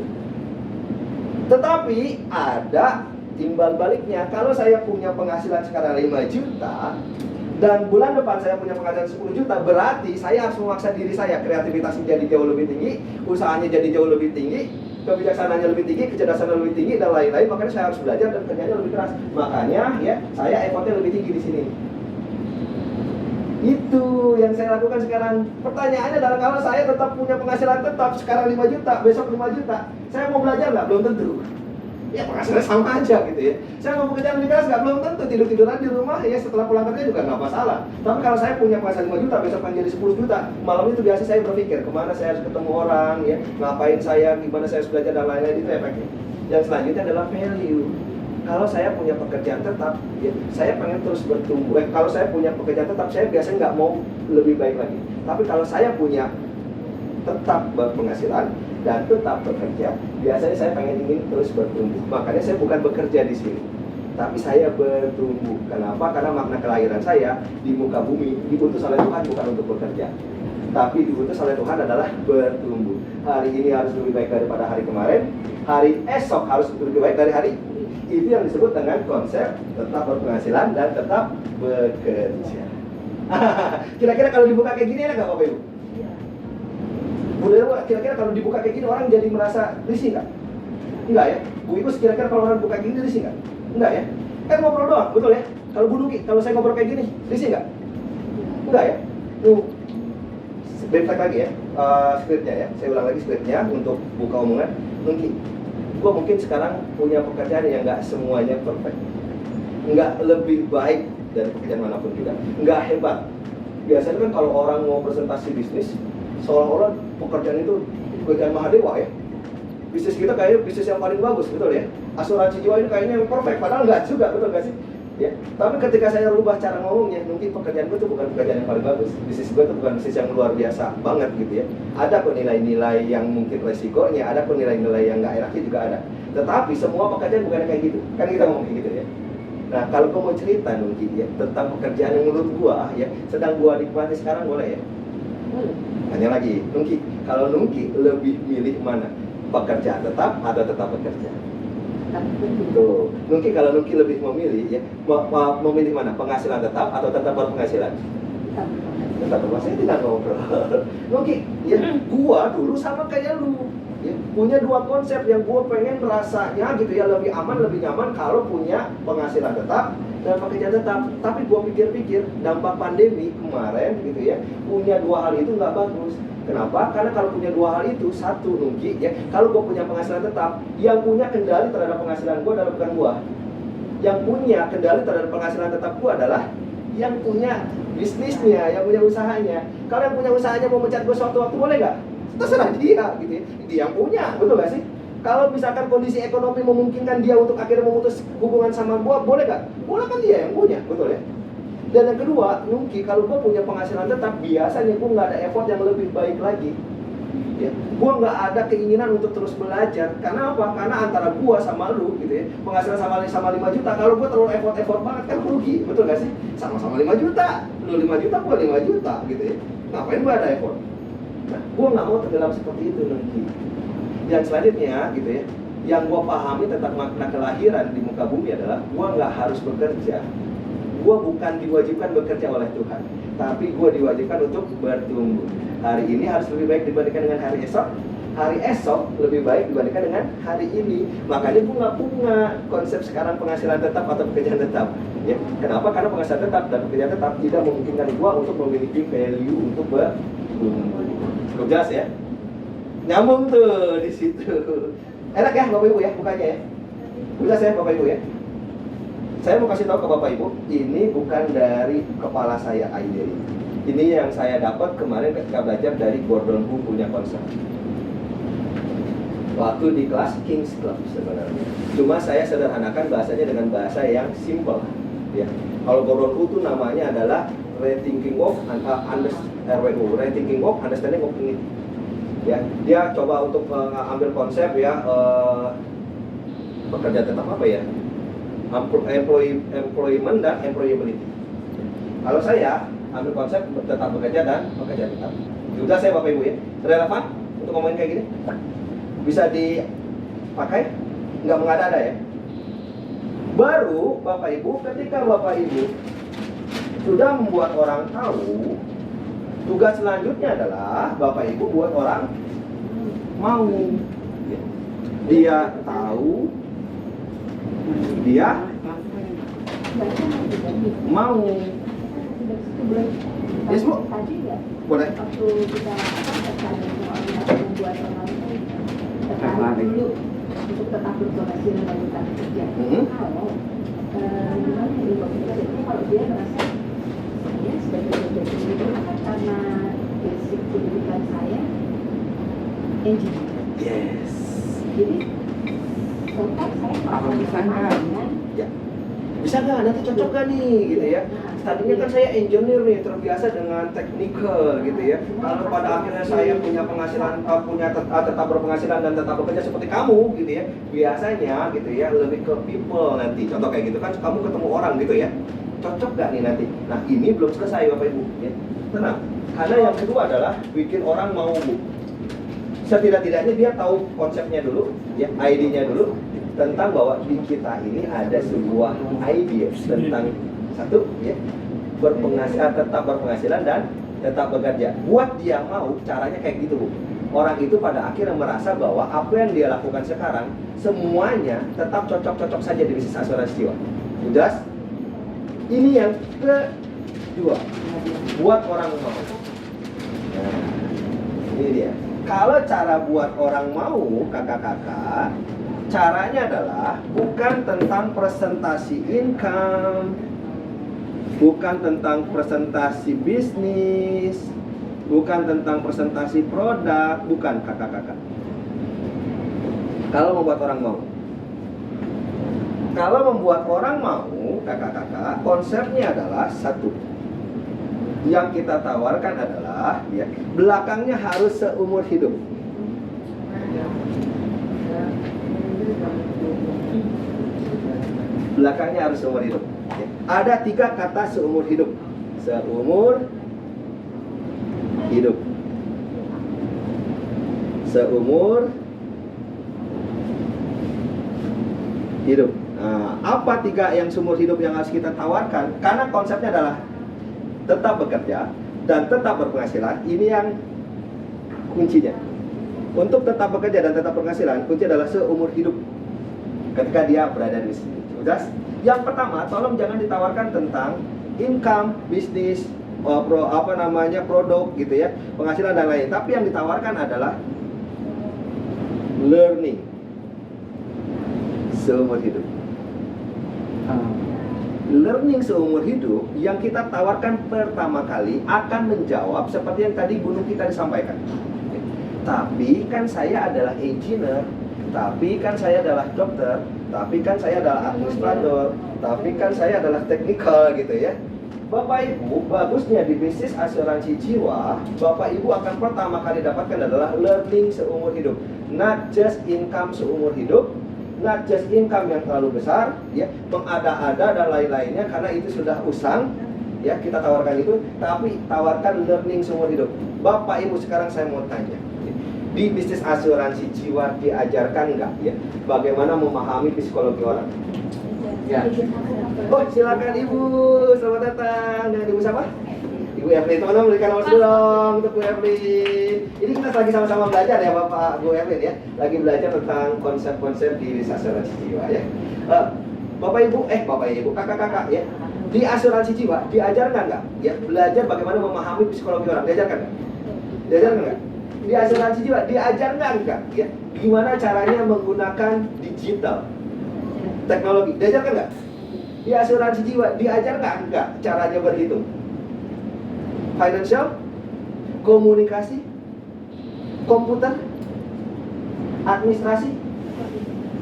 Tetapi ada timbal baliknya. Kalau saya punya penghasilan sekarang 5 juta, dan bulan depan saya punya penghasilan 10 juta, berarti saya harus memaksa diri saya, kreativitasnya jadi jauh lebih tinggi, usahanya jadi jauh lebih tinggi, kebijaksanaannya lebih tinggi, kecerdasannya lebih tinggi, dan lain-lain. Makanya saya harus belajar dan kerjanya lebih keras. Makanya ya, saya effortnya lebih tinggi di sini. Itu yang saya lakukan sekarang. Pertanyaannya adalah, kalau saya tetap punya penghasilan tetap, sekarang 5 juta, besok 5 juta, saya mau belajar nggak? Belum tentu. Ya penghasilan sama aja gitu ya. Saya mau bekerja lebih keras nggak? Belum tentu. Tidur-tiduran di rumah ya setelah pulang kerja juga nggak masalah. Tapi kalau saya punya penghasilan 5 juta, besok kan jadi 10 juta, malam itu biasa saya berpikir kemana saya harus ketemu orang ya, ngapain saya, gimana saya harus belajar dan lain-lain. Itu efeknya. Yang selanjutnya adalah value. Kalau saya punya pekerjaan tetap, ya, saya pengen terus bertumbuh. Kalau saya punya pekerjaan tetap, saya biasanya nggak mau lebih baik lagi. Tapi kalau saya punya tetap berpenghasilan dan tetap bekerja, biasanya saya ingin terus bertumbuh. Makanya saya bukan bekerja di sini, tapi saya bertumbuh. Kenapa? Karena makna kelahiran saya di muka bumi diutus oleh Tuhan bukan untuk bekerja, tapi diutus oleh Tuhan adalah bertumbuh. Hari ini harus lebih baik daripada hari kemarin, hari esok harus lebih baik dari hari ini. Itu yang disebut dengan konsep tetap berpenghasilan dan tetap bekerja. Kira-kira kalau dibuka kayak gini enak nggak Bapak Ibu? Budaya kira-kira kalau dibuka kayak gini orang jadi merasa risih nggak? Enggak ya? Bu Ibu kira-kira kalau orang buka gini risih nggak? Enggak ya? Kan ngobrol doang, betul ya? Kalau Bu Nuki, kalau saya ngobrol kayak gini, risih nggak? Enggak ya? Tuh, back lagi ya, skripnya ya. Saya ulang lagi skripnya untuk buka omongan. Nuki, gue mungkin sekarang punya pekerjaan yang nggak semuanya perfect, nggak lebih baik dari pekerjaan manapun juga, nggak hebat. Biasanya kan kalau orang mau presentasi bisnis, seolah-olah pekerjaan itu pekerjaan Mahadewa ya. Bisnis kita kayaknya bisnis yang paling bagus, betul ya. Asuransi jiwa ini kayaknya yang perfect, padahal nggak juga, betul nggak sih? Ya. Tapi ketika saya rubah cara ngomongnya, mungkin pekerjaan gue itu bukan pekerjaan yang paling bagus. Bisnis gue itu bukan bisnis yang luar biasa banget gitu ya. Ada kok nilai-nilai yang mungkin resikonya, ada kok nilai-nilai yang nggak enaknya juga ada. Tetapi semua pekerjaan bukan kayak gitu. Kan kita ngomong kayak gitu ya. Nah, kalau gue mau cerita mungkin ya tentang pekerjaan yang menurut gue ya sedang gue nikmati sekarang, boleh ya? Tanya lagi, Nungki, kalau Nungki lebih milih mana? Pekerjaan tetap atau tetap bekerja? Tuh, Nungki kalau Nungki lebih memilih ya, memilih mana? Penghasilan tetap atau tetap berpenghasilan? Tetap berpenghasilan, tidak ngobrol. Nungki, ya gua dulu sama kayak lu, ya, punya dua konsep yang gua pengen rasanya gitu ya, lebih aman, lebih nyaman kalau punya penghasilan tetap dan pekerjaan tetap. Tapi gua pikir-pikir dampak pandemi kemarin gitu ya, punya dua hal itu nggak bagus. Kenapa? Karena kalau punya dua hal itu, satu Nungki ya, kalau gue punya penghasilan tetap, yang punya kendali terhadap penghasilan gue adalah bukan gue. Yang punya kendali terhadap penghasilan tetap gue adalah yang punya bisnisnya, yang punya usahanya. Kalau yang punya usahanya mau mecat gue suatu waktu, boleh nggak? Terserah dia gitu ya. Dia yang punya, betul nggak sih? Kalau misalkan kondisi ekonomi memungkinkan dia untuk akhirnya memutus hubungan sama gue, boleh nggak? Boleh, kan dia yang punya, betul ya? Dan yang kedua, Nungki, kalau gue punya penghasilan tetap, biasanya gue nggak ada effort yang lebih baik lagi ya. Gue nggak ada keinginan untuk terus belajar. Karena apa? Karena antara gue sama lu gitu ya, penghasilan sama 5 juta, kalau gue terlalu effort banget kan rugi, betul nggak sih? Sama-sama 5 juta, lu 5 juta, gue 5 juta gitu ya. Ngapain gue ada effort? Nah, gue nggak mau tenggelam seperti itu, Nungki. Yang selanjutnya gitu ya, yang gue pahami tentang makna kelahiran di muka bumi adalah gue nggak harus bekerja. Gue bukan diwajibkan bekerja oleh Tuhan, tapi gue diwajibkan untuk bertumbuh. Hari ini harus lebih baik dibandingkan dengan hari esok. Hari esok lebih baik dibandingkan dengan hari ini. Makanya gue nggak punya konsep sekarang penghasilan tetap atau pekerjaan tetap. Ya, kenapa? Karena penghasilan tetap dan pekerjaan tetap tidak memungkinkan gue untuk memiliki value untuk bertumbuh. Cukup jelas ya? Nyambung tuh di situ. Enak ya Bapak Ibu ya bukanya ya? Jelas ya Bapak Ibu ya? Saya mau kasih tahu ke Bapak Ibu, ini bukan dari kepala saya ide. Ini yang saya dapat kemarin ketika belajar dari Gordon Hu punya konsep. Waktu di kelas King's Club sebenarnya. Cuma saya sederhanakan bahasanya dengan bahasa yang simple. Ya. Kalau Gordon Hu itu namanya adalah rethinking work, rethinking work, understanding opportunity. Ya, dia coba untuk ambil konsep ya pekerja tetap apa ya? Employment dan employability. Kalau saya ambil konsep tetap bekerja dan bekerja tetap. Sudah saya Bapak Ibu ya, relevan untuk ngomongin kayak gini? Bisa dipakai? Nggak mengada-ada ya. Baru Bapak Ibu, ketika Bapak Ibu sudah membuat orang tahu, tugas selanjutnya adalah Bapak Ibu buat orang mau. Dia tahu, dia mau. Yes, Bu. Tadi ya, Boleh. waktu kita membuat orang tertarik dulu untuk tetap berkomunikasi dan melakukan kerja. Kalau gimana ya, kalau dia merasa saya sebagai pekerja itu karena basic pendidikan saya engineer. Yes. Jadi total saya Apa bisa nggak? Ya. Bisa nggak? Nanti cocok nggak nih, gitu ya? Tadinya kan saya engineer nih, terbiasa dengan technical gitu ya. Kalau pada akhirnya saya punya penghasilan, tetap berpenghasilan dan tetap bekerja seperti kamu gitu ya. Biasanya gitu ya, lebih ke people nanti. Contoh kayak gitu kan, kamu ketemu orang gitu ya. Cocok nggak nih nanti? Nah ini belum selesai Bapak Ibu ya. Tenang. Karena yang kedua adalah bikin orang mau. Setidak-tidaknya dia tahu konsepnya dulu, ya, ID-nya dulu tentang bahwa di kita ini ada sebuah idea tentang satu, ya, tetap berpenghasilan dan tetap bekerja. Buat dia mau, caranya kayak gitu, Bu. Orang itu pada akhirnya merasa bahwa apa yang dia lakukan sekarang semuanya tetap cocok-cocok saja di bisnis asuransi jiwa. Jelas? Ini yang kedua, buat orang mau. Nah, ini dia. Kalau cara buat orang mau, kakak-kakak, caranya adalah bukan tentang presentasi income, bukan tentang presentasi bisnis, bukan tentang presentasi produk, bukan kakak-kakak. Kalau membuat orang mau. Kalau membuat orang mau, kakak-kakak, konsepnya adalah satu. Yang kita tawarkan adalah ya, belakangnya harus seumur hidup. Belakangnya harus seumur hidup. Ya. Ada 3 kata seumur hidup. Seumur hidup. Seumur hidup. Nah, apa 3 yang seumur hidup yang harus kita tawarkan? Karena konsepnya adalah tetap bekerja dan tetap berpenghasilan. Ini yang kuncinya. Untuk tetap bekerja dan tetap berpenghasilan, kunci adalah seumur hidup ketika dia berada di sini. Sudah? Yang pertama, tolong jangan ditawarkan tentang income, bisnis, produk gitu ya, penghasilan dan lain. Tapi yang ditawarkan adalah learning seumur hidup. Learning seumur hidup yang kita tawarkan pertama kali akan menjawab seperti yang tadi gunung kita disampaikan. Tapi kan saya adalah engineer, tapi kan saya adalah dokter, tapi kan saya adalah administrator, tapi kan saya adalah technical gitu ya. Bapak Ibu, bagusnya di bisnis asuransi jiwa, Bapak Ibu akan pertama kali dapatkan adalah learning seumur hidup. Not just income seumur hidup, not just income yang terlalu besar, ya, mengada-ada dan lain-lainnya karena itu sudah usang, ya kita tawarkan itu, tapi tawarkan learning seumur hidup. Bapak Ibu sekarang saya mau tanya, di bisnis asuransi jiwa diajarkan nggak ya bagaimana memahami psikologi orang? Ya. Oh silakan Ibu, selamat datang. Dan Ibu siapa? Ibu Evelyn, teman-teman berikan nomor dulu dong untuk Bu Evelyn. Ini kita lagi sama-sama belajar ya Bapak Bu Evelyn ya, lagi belajar tentang konsep-konsep di bisnis asuransi jiwa ya. Bapak Ibu, kakak-kakak ya, di asuransi jiwa diajarkan nggak ya belajar bagaimana memahami psikologi orang? Diajarkan nggak? Diajarkan nggak? Di asuransi jiwa diajarkan nggak ya gimana caranya menggunakan digital teknologi? Diajarkan nggak? Di asuransi jiwa diajarkan nggak caranya berhitung? Financial, komunikasi, komputer, administrasi.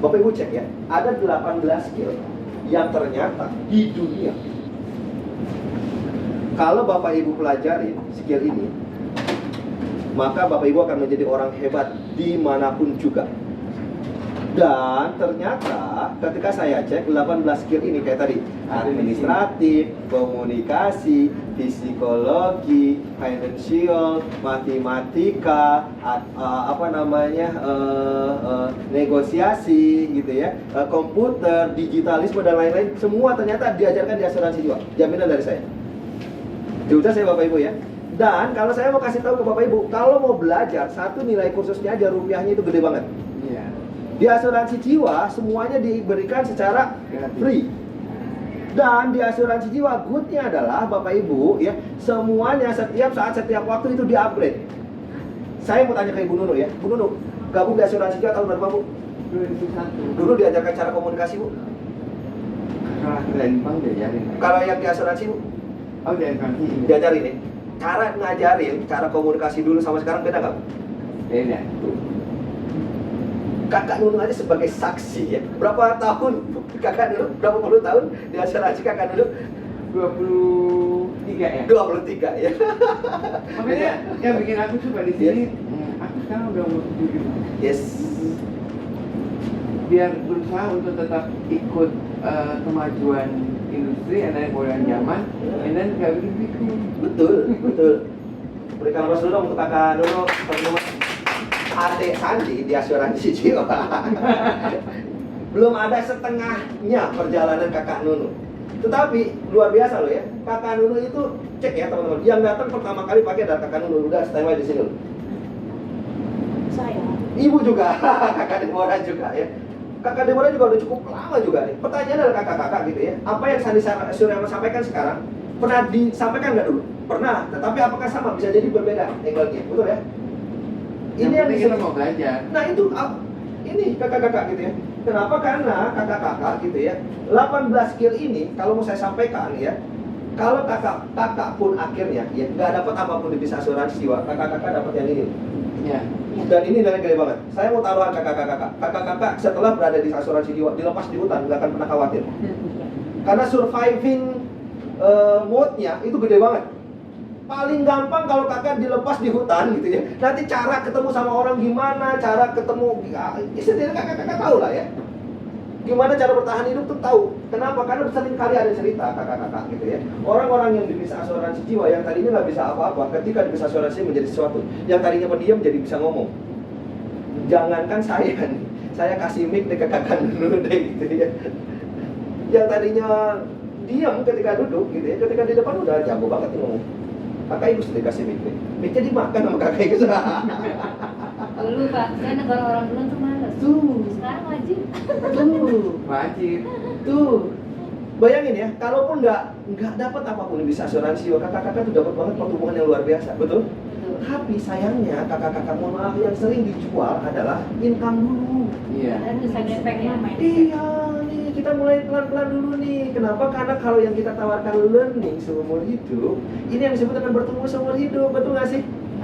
Bapak Ibu cek ya, ada 18 skill yang ternyata di dunia Kalau Bapak Ibu pelajari skill ini, maka Bapak Ibu akan menjadi orang hebat dimanapun juga. Dan ternyata ketika saya cek 18 skill ini kayak tadi, administratif, komunikasi, psikologi, financial, matematika, negosiasi gitu ya, komputer, digitalisme dan lain-lain, semua ternyata diajarkan di asuransi jiwa. Jaminan dari saya. Diucap saya Bapak Ibu ya. Dan kalau saya mau kasih tahu ke Bapak Ibu, kalau mau belajar satu nilai kursusnya aja rupiahnya itu gede banget. Iya. Di asuransi jiwa semuanya diberikan secara free. Dan di asuransi jiwa goodnya adalah Bapak Ibu ya, semuanya setiap saat setiap waktu itu di-upgrade. Saya mau tanya ke Ibu Nunu ya, Bu Nunu gabung di asuransi jiwa tahun berapa Bu? 2001. Dulu diajarkan cara komunikasi Bu? Kalau Lembang diajarin. Kalau yang di asuransi Bu? Oh diajarin. Diajarin ya? Cara ngajarin, cara komunikasi dulu sama sekarang beda nggak Bu? Beda. Kakak Nunu aja sebagai saksi ya. Berapa tahun Kakak Nunu? Berapa puluh tahun di asuransi Kakak Nunu? 23 ya. 23 ya. Makanya yang bikin aku suka di sini, aku sekarang udah umur 75. Yes. Biar berusaha untuk tetap ikut kemajuan industri, ada yang modern zaman, dan nggak bikin. Betul, betul. Berikan aplaus dulu untuk Kakak Nunu, teman-teman. Adik Sandi di asuransi jiwa. Belum ada setengahnya perjalanan Kakak Nunu. Tetapi luar biasa loh ya. Kakak Nunu itu cek ya teman-teman. Yang datang pertama kali pakai adalah Kakak Nunu. Udah standby di sini loh. Saya. Ibu juga, Kakak Deborah juga ya. Kakak Deborah juga udah cukup lama juga nih. Pertanyaan adalah kakak-kakak gitu ya. Apa yang Sandi Surya sampaikan sekarang pernah disampaikan nggak dulu? Pernah. Tetapi apakah sama? Bisa jadi berbeda angle-nya. Betul ya? Ini yang kita mau belajar. Nah itu ini kakak-kakak gitu ya. Kenapa? Karena kakak-kakak gitu ya. 18 skill ini kalau mau saya sampaikan ya, kalau kakak pun akhirnya ya nggak dapat apapun di bisnis asuransi jiwa, kakak-kakak dapat yang ini. Ya. Dan ini nilai gede banget. Saya mau taruhan kakak-kakak. Kakak-kakak setelah berada di asuransi jiwa, dilepas di hutan nggak akan pernah khawatir. Karena surviving mode-nya itu gede banget. Paling gampang kalau kakak dilepas di hutan gitu ya. Nanti cara ketemu sama orang gimana, cara ketemu ya sendiri kakak-kakak tahu lah ya. Gimana cara bertahan hidup tuh tahu. Kenapa? Karena sering kali ada cerita kakak-kakak gitu ya. Orang-orang yang di bisnis asuransi jiwa yang tadinya nggak bisa apa-apa, ketika di bisnis asuransi menjadi sesuatu. Yang tadinya pendiam jadi bisa ngomong. Jangankan saya nih, saya kasih mic ke kakak dulu deh gitu ya. Yang tadinya diam ketika duduk gitu ya, ketika di depan udah jago banget nih ngomong. Kakak ibu sudah kasih mic. Mic-nya dimakan sama kakak ibu. Dulu Pak, saya negara orang dulu tuh males. Tuh. Sekarang wajib. Tuh. Wajib. Tuh. Bayangin ya, kalaupun nggak dapat apapun di bisa asuransi, kakak-kakak tuh dapat banget pertumbuhan yang luar biasa, betul? Tapi sayangnya kakak-kakak mohon maaf yang sering dijual adalah income dulu. Iya. Dan bisa ngepeknya main. Iya nih, kita mulai pelan-pelan dulu nih. Kenapa? Karena kalau yang kita tawarkan learning seumur hidup, ini yang disebut dengan bertumbuh seumur hidup, betul nggak sih?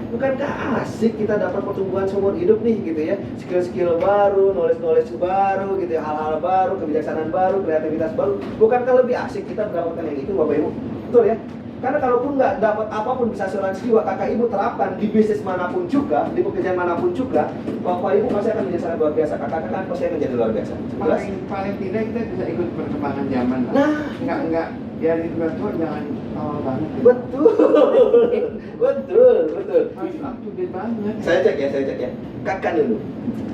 Bukankah asik kita dapat pertumbuhan seumur hidup nih gitu ya, skill-skill baru, knowledge baru gitu ya, hal-hal baru, kebijaksanaan baru, kreativitas baru. Bukankah lebih asik kita mendapatkan yang itu Bapak Ibu? Betul ya? Karena kalaupun nggak dapat apapun bisa asuransi jiwa, kakak ibu terapkan di bisnis manapun juga, di pekerjaan manapun juga, Bapak Ibu pasti akan menjadi sangat luar biasa. Kakak-kakak pasti akan menjadi luar biasa. Jelas? Paling tidak kita bisa ikut perkembangan zaman lah. Nah, Enggak ya di luar tua jangan awal banget. betul, betul. Harus up to date banget. Saya cek ya. Kakak dulu.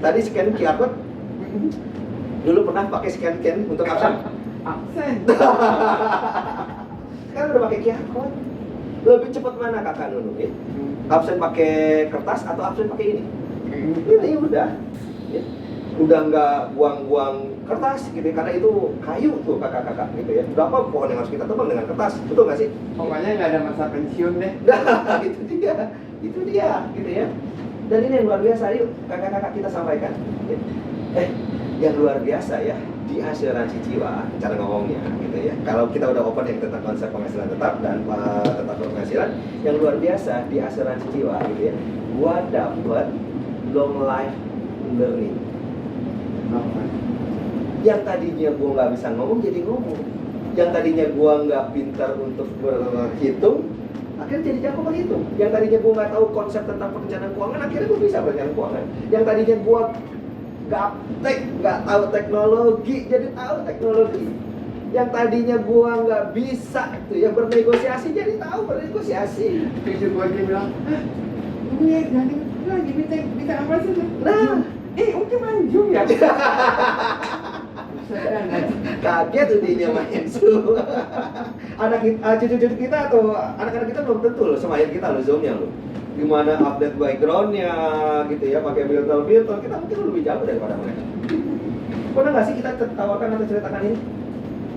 Tadi scan QR code. Dulu pernah pakai scan untuk absen? Absen. Sekarang udah pakai QR code. Lebih cepat mana kakak dulu? Ya? Absen pakai kertas atau absen pakai ini? Ini udah. Ya. Udah nggak buang-buang kertas gitu ya, karena itu kayu tuh kakak-kakak gitu ya. Berapa pohon yang harus kita tebang dengan kertas, betul nggak sih? Pokoknya nggak ada masa pensiun deh. Nah, itu dia gitu ya. Dan ini yang luar biasa, yuk kakak-kakak kita sampaikan. Yang luar biasa ya di asuransi jiwa cara ngomongnya gitu ya. Kalau kita udah open yang tentang konsep penghasilan tetap dan tetap penghasilan, yang luar biasa di asuransi jiwa gitu ya. Gua dapet long life learning. Yang tadinya gue nggak bisa ngomong jadi ngomong. Yang tadinya gua nggak pintar untuk berhitung, akhirnya jadi jago berhitung. Yang tadinya gua nggak tahu konsep tentang perencanaan keuangan, akhirnya gua bisa perencanaan keuangan. Yang tadinya gua gaptek, nggak tahu teknologi, jadi tahu teknologi. Yang tadinya gua nggak bisa tuh ya bernegosiasi, jadi tahu bernegosiasi. Cucu gua dia bilang, ini jadi lagi kita apa sih? Nah, Uci manjung ya. kaget tuh dia main Zoom. Cucu-cucu kita atau anak-anak kita belum tentu loh semayan kita loh Zoom-nya loh. Gimana update background-nya gitu ya, pakai filter-filter, kita mungkin lebih jauh daripada mereka. Pernah nggak sih kita tertawakan atau ceritakan ini?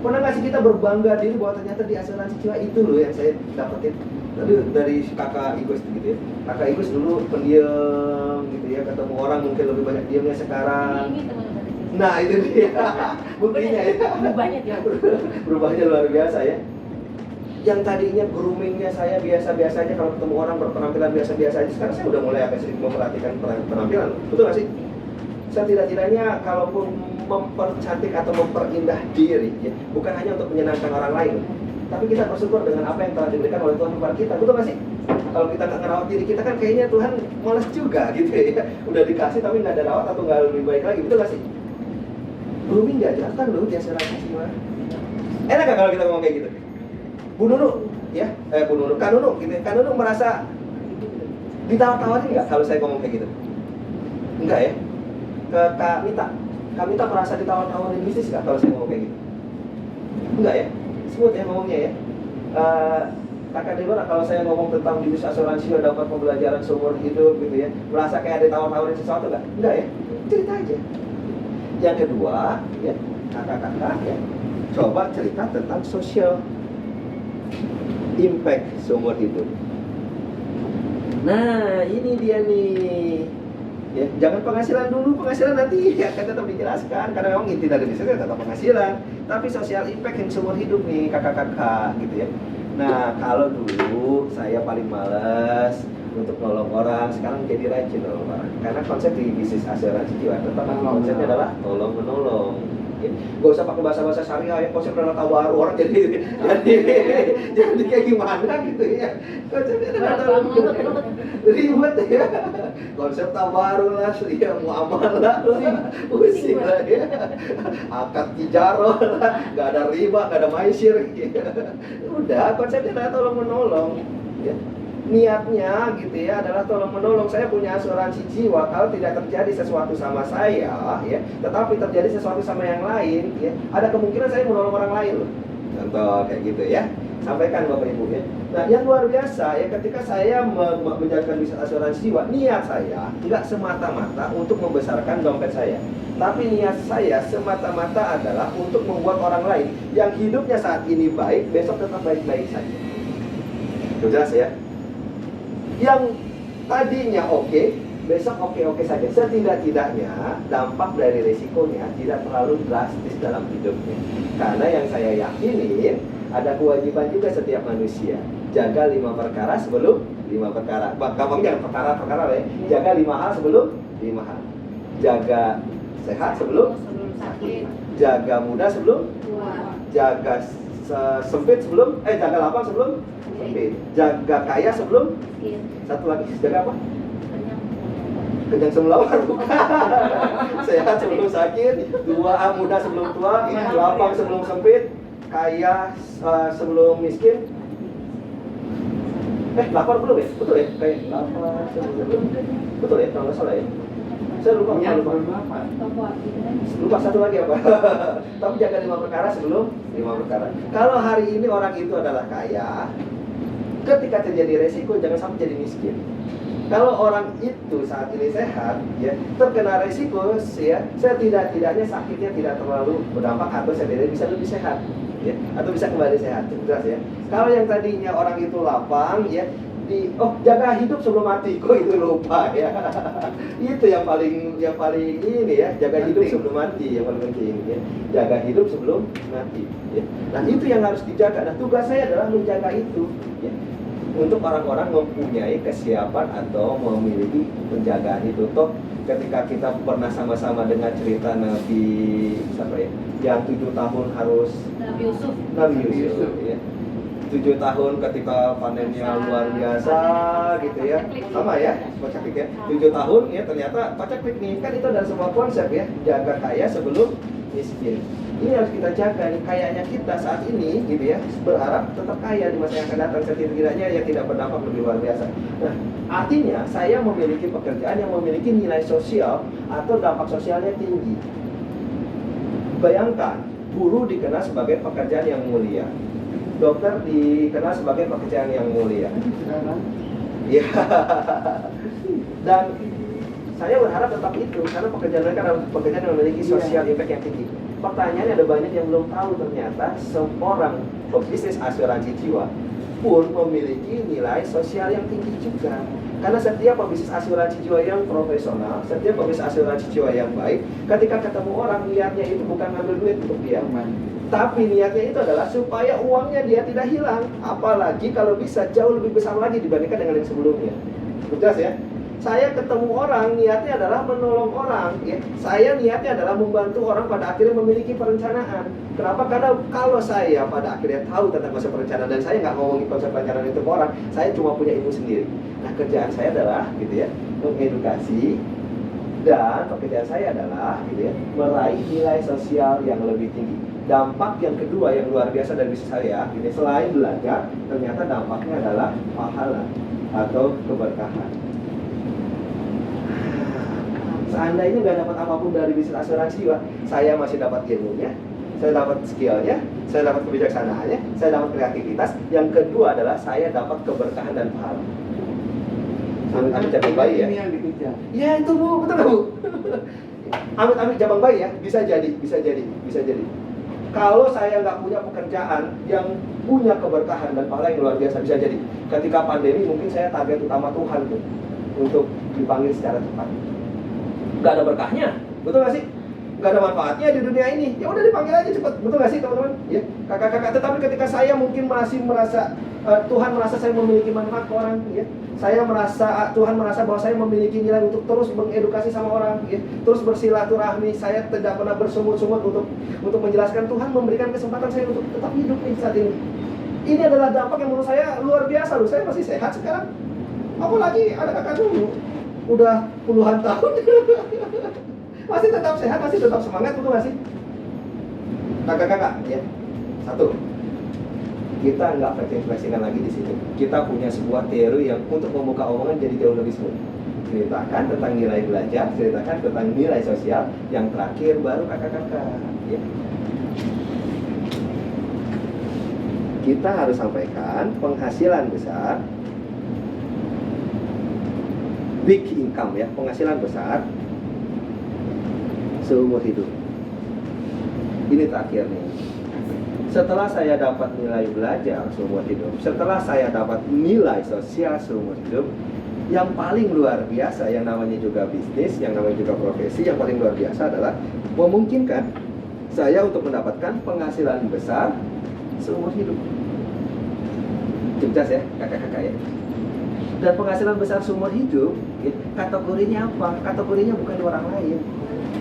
Pernah nggak sih kita berbangga diri bahwa ternyata di asuransi jiwa itu loh yang saya dapetin dari kakak Igus gitu ya. Kakak Igus dulu pendiam gitu ya, ketemu orang mungkin lebih banyak diamnya sekarang. Ini teman-teman. Nah itu dia buktinya ya. Banyak ya. Berubahnya luar biasa ya. Yang tadinya groomingnya saya biasa-biasa aja, kalau ketemu orang berpenampilan biasa-biasa aja, sekarang saya udah mulai agak sedikit memperhatikan penampilan. Betul nggak sih? Setidak-tidaknya kalaupun mempercantik atau memperindah diri ya, bukan hanya untuk menyenangkan orang lain, tapi kita bersyukur dengan apa yang telah diberikan oleh Tuhan kepada kita. Betul nggak sih? Kalau kita nggak ngerawat diri kita kan kayaknya Tuhan malas juga gitu ya. Udah dikasih tapi nggak ada rawat atau nggak lebih baik lagi. Betul nggak sih? Grooming diajarkan loh di asuransi jiwa. Enak nggak kalau kita ngomong kayak gitu? Bu Nunu, ya, Bu Nunu, Kak Nunu, gitu. Kak Nunu merasa ditawar-tawarin nggak kalau saya ngomong kayak gitu? Enggak ya? Ke Kak Mita merasa ditawar-tawarin bisnis nggak kalau saya ngomong kayak gitu? Enggak ya? Smooth ya ngomongnya ya? Kakak Deborah, kalau saya ngomong tentang bisnis asuransi udah dapat pembelajaran seumur hidup gitu ya, merasa kayak ada tawar-tawarin sesuatu nggak? Enggak ya? Cerita aja. Yang kedua, ya, kakak-kakak ya, coba cerita tentang social impact seumur hidup. Nah, ini dia nih. Ya, jangan penghasilan dulu, penghasilan nanti ya kan tetap dijelaskan karena memang inti dari bisnisnya tetap penghasilan, tapi social impact yang seumur hidup nih kakak-kakak gitu ya. Nah, kalau dulu saya paling malas untuk nolong orang, sekarang jadi rajin nolong orang. Karena konsep di bisnis asuransi jiwa tetap konsepnya adalah tolong menolong. Ya. Gak usah pakai bahasa-bahasa syariah ya, konsep dana tawaru orang jadi kayak gimana gitu ya. Konsepnya dana tawaru ribet ya. Konsep tawaru lah, ya muamalah lah, pusing lah ya. Akad tijaroh lah, gak ada riba, gak ada maisir. Ya. Udah, konsepnya adalah tolong menolong. Ya. Niatnya gitu ya adalah tolong menolong. Saya punya asuransi jiwa, kalau tidak terjadi sesuatu sama saya ya, tetapi terjadi sesuatu sama yang lain ya, ada kemungkinan saya menolong orang lain loh. Contoh kayak gitu ya. Sampaikan Bapak Ibu ya. Nah, yang luar biasa ya, ketika saya menjalankan bisnis asuransi jiwa, niat saya nggak semata-mata untuk membesarkan dompet saya, tapi niat saya semata-mata adalah untuk membuat orang lain yang hidupnya saat ini baik, besok tetap baik-baik saja. Itu jelas ya? Yang tadinya oke, besok oke-oke saja. Setidak-tidaknya dampak dari resikonya tidak terlalu drastis dalam hidupnya. Karena yang saya yakinin, ada kewajiban juga setiap manusia. Jaga 5 perkara sebelum 5 perkara. Gampang jangan perkara-perkara ya. Jaga 5 hal sebelum 5 hal. Jaga sehat sebelum sakit. Jaga muda sebelum jaga sempit sebelum jaga lapang sebelum sempit. Jaga kaya sebelum satu lagi, jaga apa? Kenyang sebelum lapar bukan. Sehat sebelum sakit. 2 muda sebelum tua. Lapang sebelum sempit. Kaya sebelum miskin. Lapar belum ya? Betul ya? Kayak lapar sebelum. Betul ya? Kalau nggak salah ya? Saya lupa. Lupa satu lagi apa? Tapi jaga 5 perkara sebelum 5 perkara. Kalau hari ini orang itu adalah kaya, ketika terjadi resiko jangan sampai jadi miskin. Kalau orang itu saat ini sehat, ya terkena resiko, ya setidak-tidaknya sakitnya tidak terlalu berdampak atau setidaknya bisa lebih sehat, ya atau bisa kembali sehat, jelas ya. Kalau yang tadinya orang itu lapang, ya jaga hidup sebelum mati, kok itu lupa ya. Itu yang paling ini ya, jaga hidup sebelum mati yang paling penting ya. Jaga hidup sebelum mati ya. Nah, itu yang harus dijaga. Nah, tugas saya adalah menjaga itu ya. untuk orang-orang mempunyai kesiapan atau memiliki penjagaan itu. Toh ketika kita pernah sama-sama dengar cerita Nabi siapa ya, yang 7 tahun harus Nabi Yusuf. Nabi Yusuf ya. 7 tahun ketika panennya luar biasa gitu ya, sama ya pacaklik ya. 7 tahun ya ternyata pacaklik nih, kan itu adalah sebuah konsep ya, jaga kaya sebelum miskin. Ini harus kita jaga nih, kayaknya kita saat ini gitu ya, berharap tetap kaya di masa yang akan datang, setidaknya yang tidak berdampak lebih luar biasa. Nah, artinya saya memiliki pekerjaan yang memiliki nilai sosial atau dampak sosialnya tinggi. Bayangkan, guru dikenal sebagai pekerjaan yang mulia, dokter dikenal sebagai pekerjaan yang mulia. Ya. Dan saya berharap tetap itu, karena pekerjaan mereka adalah pekerjaan yang memiliki sosial impact yang tinggi. Pertanyaannya, ada banyak yang belum tahu ternyata seorang pebisnis asuransi jiwa pun memiliki nilai sosial yang tinggi juga. Karena setiap pebisnis asuransi jiwa yang profesional, setiap pebisnis asuransi jiwa yang baik, ketika ketemu orang, niatnya itu bukan ngambil duit untuk dia, tapi niatnya itu adalah supaya uangnya dia tidak hilang. Apalagi kalau bisa jauh lebih besar lagi dibandingkan dengan yang sebelumnya. Jelas ya? Saya ketemu orang, niatnya adalah menolong orang ya. Saya niatnya adalah membantu orang pada akhirnya memiliki perencanaan. Kenapa? Karena kalau saya pada akhirnya tahu tentang konsep perencanaan, dan saya nggak ngomongin konsep perencanaan itu ke orang, saya cuma punya ilmu sendiri. Nah, kerjaan saya adalah gitu ya, mengedukasi, dan pekerjaan saya adalah gitu ya, meraih nilai sosial yang lebih tinggi. Dampak yang kedua yang luar biasa dari bisnis saya, gitu, selain belajar, ternyata dampaknya adalah pahala atau keberkahan. Seandainya nggak dapat apapun dari bisnis asuransi jiwa, saya masih dapat ilmunya, saya dapat skillnya, saya dapat kebijaksanaannya, saya dapat kreativitas. Yang kedua adalah saya dapat keberkahan dan pahala. Amit-amit jabang bayi ya. Ini yang dikejar. Ya itu Bu, betul nggak Bu? Amit-amit jabang bayi ya, bisa jadi. Kalau saya nggak punya pekerjaan yang punya keberkahan dan pahala yang luar biasa, bisa jadi. Ketika pandemi mungkin saya target utama Tuhan tuh untuk dipanggil secara cepat. Gak ada berkahnya, betul gak sih? Gak ada manfaatnya di dunia ini. Ya udah dipanggil aja cepat, betul gak sih teman-teman? Ya, kakak-kakak. Tetapi ketika saya mungkin masih merasa Tuhan merasa saya memiliki manfaat ke orang, ya. Saya merasa Tuhan merasa bahwa saya memiliki nilai untuk terus mengedukasi sama orang, ya. Terus bersilaturahmi. Saya tidak pernah bersungut-sungut untuk menjelaskan. Tuhan memberikan kesempatan saya untuk tetap hidup nih saat ini. Ini adalah dampak yang menurut saya luar biasa loh. Saya masih sehat sekarang. Apalagi ada kakak dulu udah puluhan tahun masih tetap sehat, masih tetap semangat, betul gak sih? Kakak-kakak ya. Satu, kita nggak flexing-flexingan lagi di sini. Kita punya sebuah teori yang untuk membuka omongan jadi jauh lebih smooth. Ceritakan tentang nilai belajar, ceritakan tentang nilai sosial. Yang terakhir baru kakak-kakak ya. Kita harus sampaikan penghasilan besar, big income ya, penghasilan besar seumur hidup. Ini terakhir nih. Setelah saya dapat nilai belajar seumur hidup, setelah saya dapat nilai sosial seumur hidup, yang paling luar biasa, yang namanya juga bisnis, yang namanya juga profesi, yang paling luar biasa adalah memungkinkan saya untuk mendapatkan penghasilan besar seumur hidup. Jelas ya, kakak-kakak ya. Dan penghasilan besar seumur hidup, kategorinya apa? Kategorinya bukan di orang lain,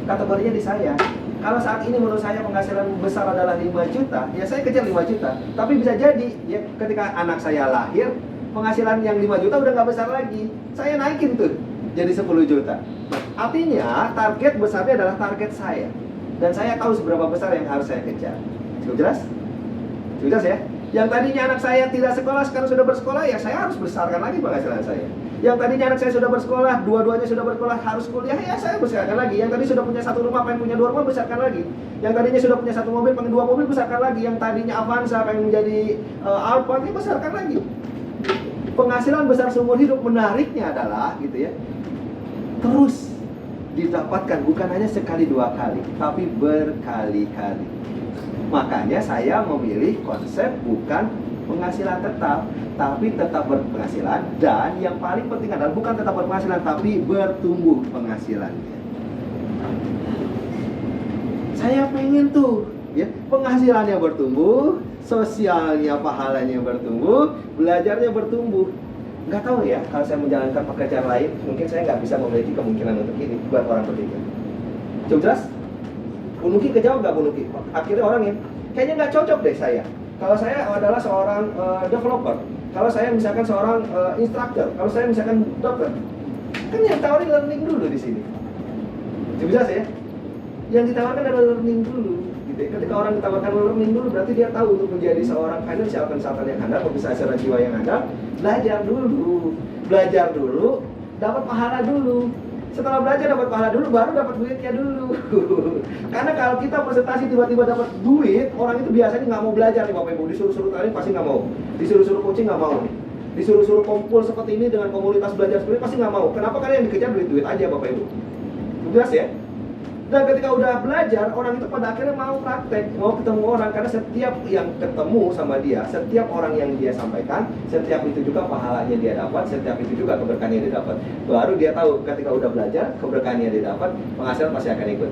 kategorinya di saya. Kalau saat ini menurut saya penghasilan besar adalah 5 juta, ya saya kejar 5 juta. Tapi bisa jadi, ya ketika anak saya lahir, penghasilan yang 5 juta udah nggak besar lagi. Saya naikin tuh, jadi 10 juta. Nah, artinya target besarnya adalah target saya. Dan saya tahu seberapa besar yang harus saya kejar. Cukup jelas? Cukup jelas ya? Yang tadinya anak saya tidak sekolah, sekarang sudah bersekolah, ya saya harus besarkan lagi penghasilan saya. Yang tadinya anak saya sudah bersekolah, dua-duanya sudah bersekolah, harus kuliah, ya saya besarkan lagi. Yang tadi sudah punya 1 rumah, pengen punya 2 rumah, besarkan lagi. Yang tadinya sudah punya 1 mobil, pengen 2 mobil, besarkan lagi. Yang tadinya Avanza, pengen menjadi Alphard, ya besarkan lagi. Penghasilan besar seumur hidup, menariknya adalah gitu ya, terus didapatkan, bukan hanya sekali 2 kali, tapi berkali-kali. Makanya saya memilih konsep bukan penghasilan tetap, tapi tetap berpenghasilan, dan yang paling penting adalah bukan tetap berpenghasilan, tapi bertumbuh penghasilannya. Saya pengen tuh ya, penghasilannya bertumbuh, sosialnya, pahalanya bertumbuh, belajarnya bertumbuh. Nggak tahu ya, kalau saya menjalankan pekerjaan lain, mungkin saya nggak bisa memiliki kemungkinan untuk ini buat orang berpikir. Cukup jelas? Punuki kejawab nggak Punuki? Akhirnya orang yang kayaknya nggak cocok deh saya. Kalau saya adalah seorang developer, kalau saya misalkan seorang instruktur, kalau saya misalkan dokter, kan yang tawarin learning dulu di sini. Cukup jelas ya? Yang ditawarkan adalah learning dulu. Gitu ya. Ketika orang ditawarkan learning dulu, berarti dia tahu untuk menjadi seorang financial consultant yang handal, pembisaan asuransi jiwa yang handal, belajar dulu, dapat pahala dulu. Setelah belajar dapat pahala dulu, baru dapat duitnya dulu. Karena kalau kita presentasi tiba-tiba dapat duit, orang itu biasanya nggak mau belajar nih Bapak Ibu. Disuruh-suruh tadi pasti nggak mau. Disuruh-suruh coaching nggak mau. Disuruh-suruh kumpul seperti ini dengan komunitas belajar seperti ini pasti nggak mau. Kenapa? Karena yang dikejar duit-duit aja Bapak Ibu. Jelas ya? Dan ketika udah belajar, orang itu pada akhirnya mau praktek, mau ketemu orang. Karena setiap yang ketemu sama dia, setiap orang yang dia sampaikan, setiap itu juga pahalanya dia dapat, setiap itu juga keberkahannya dia dapat. Baru dia tahu ketika udah belajar, keberkahannya dia dapat, penghasilan pasti akan ikut.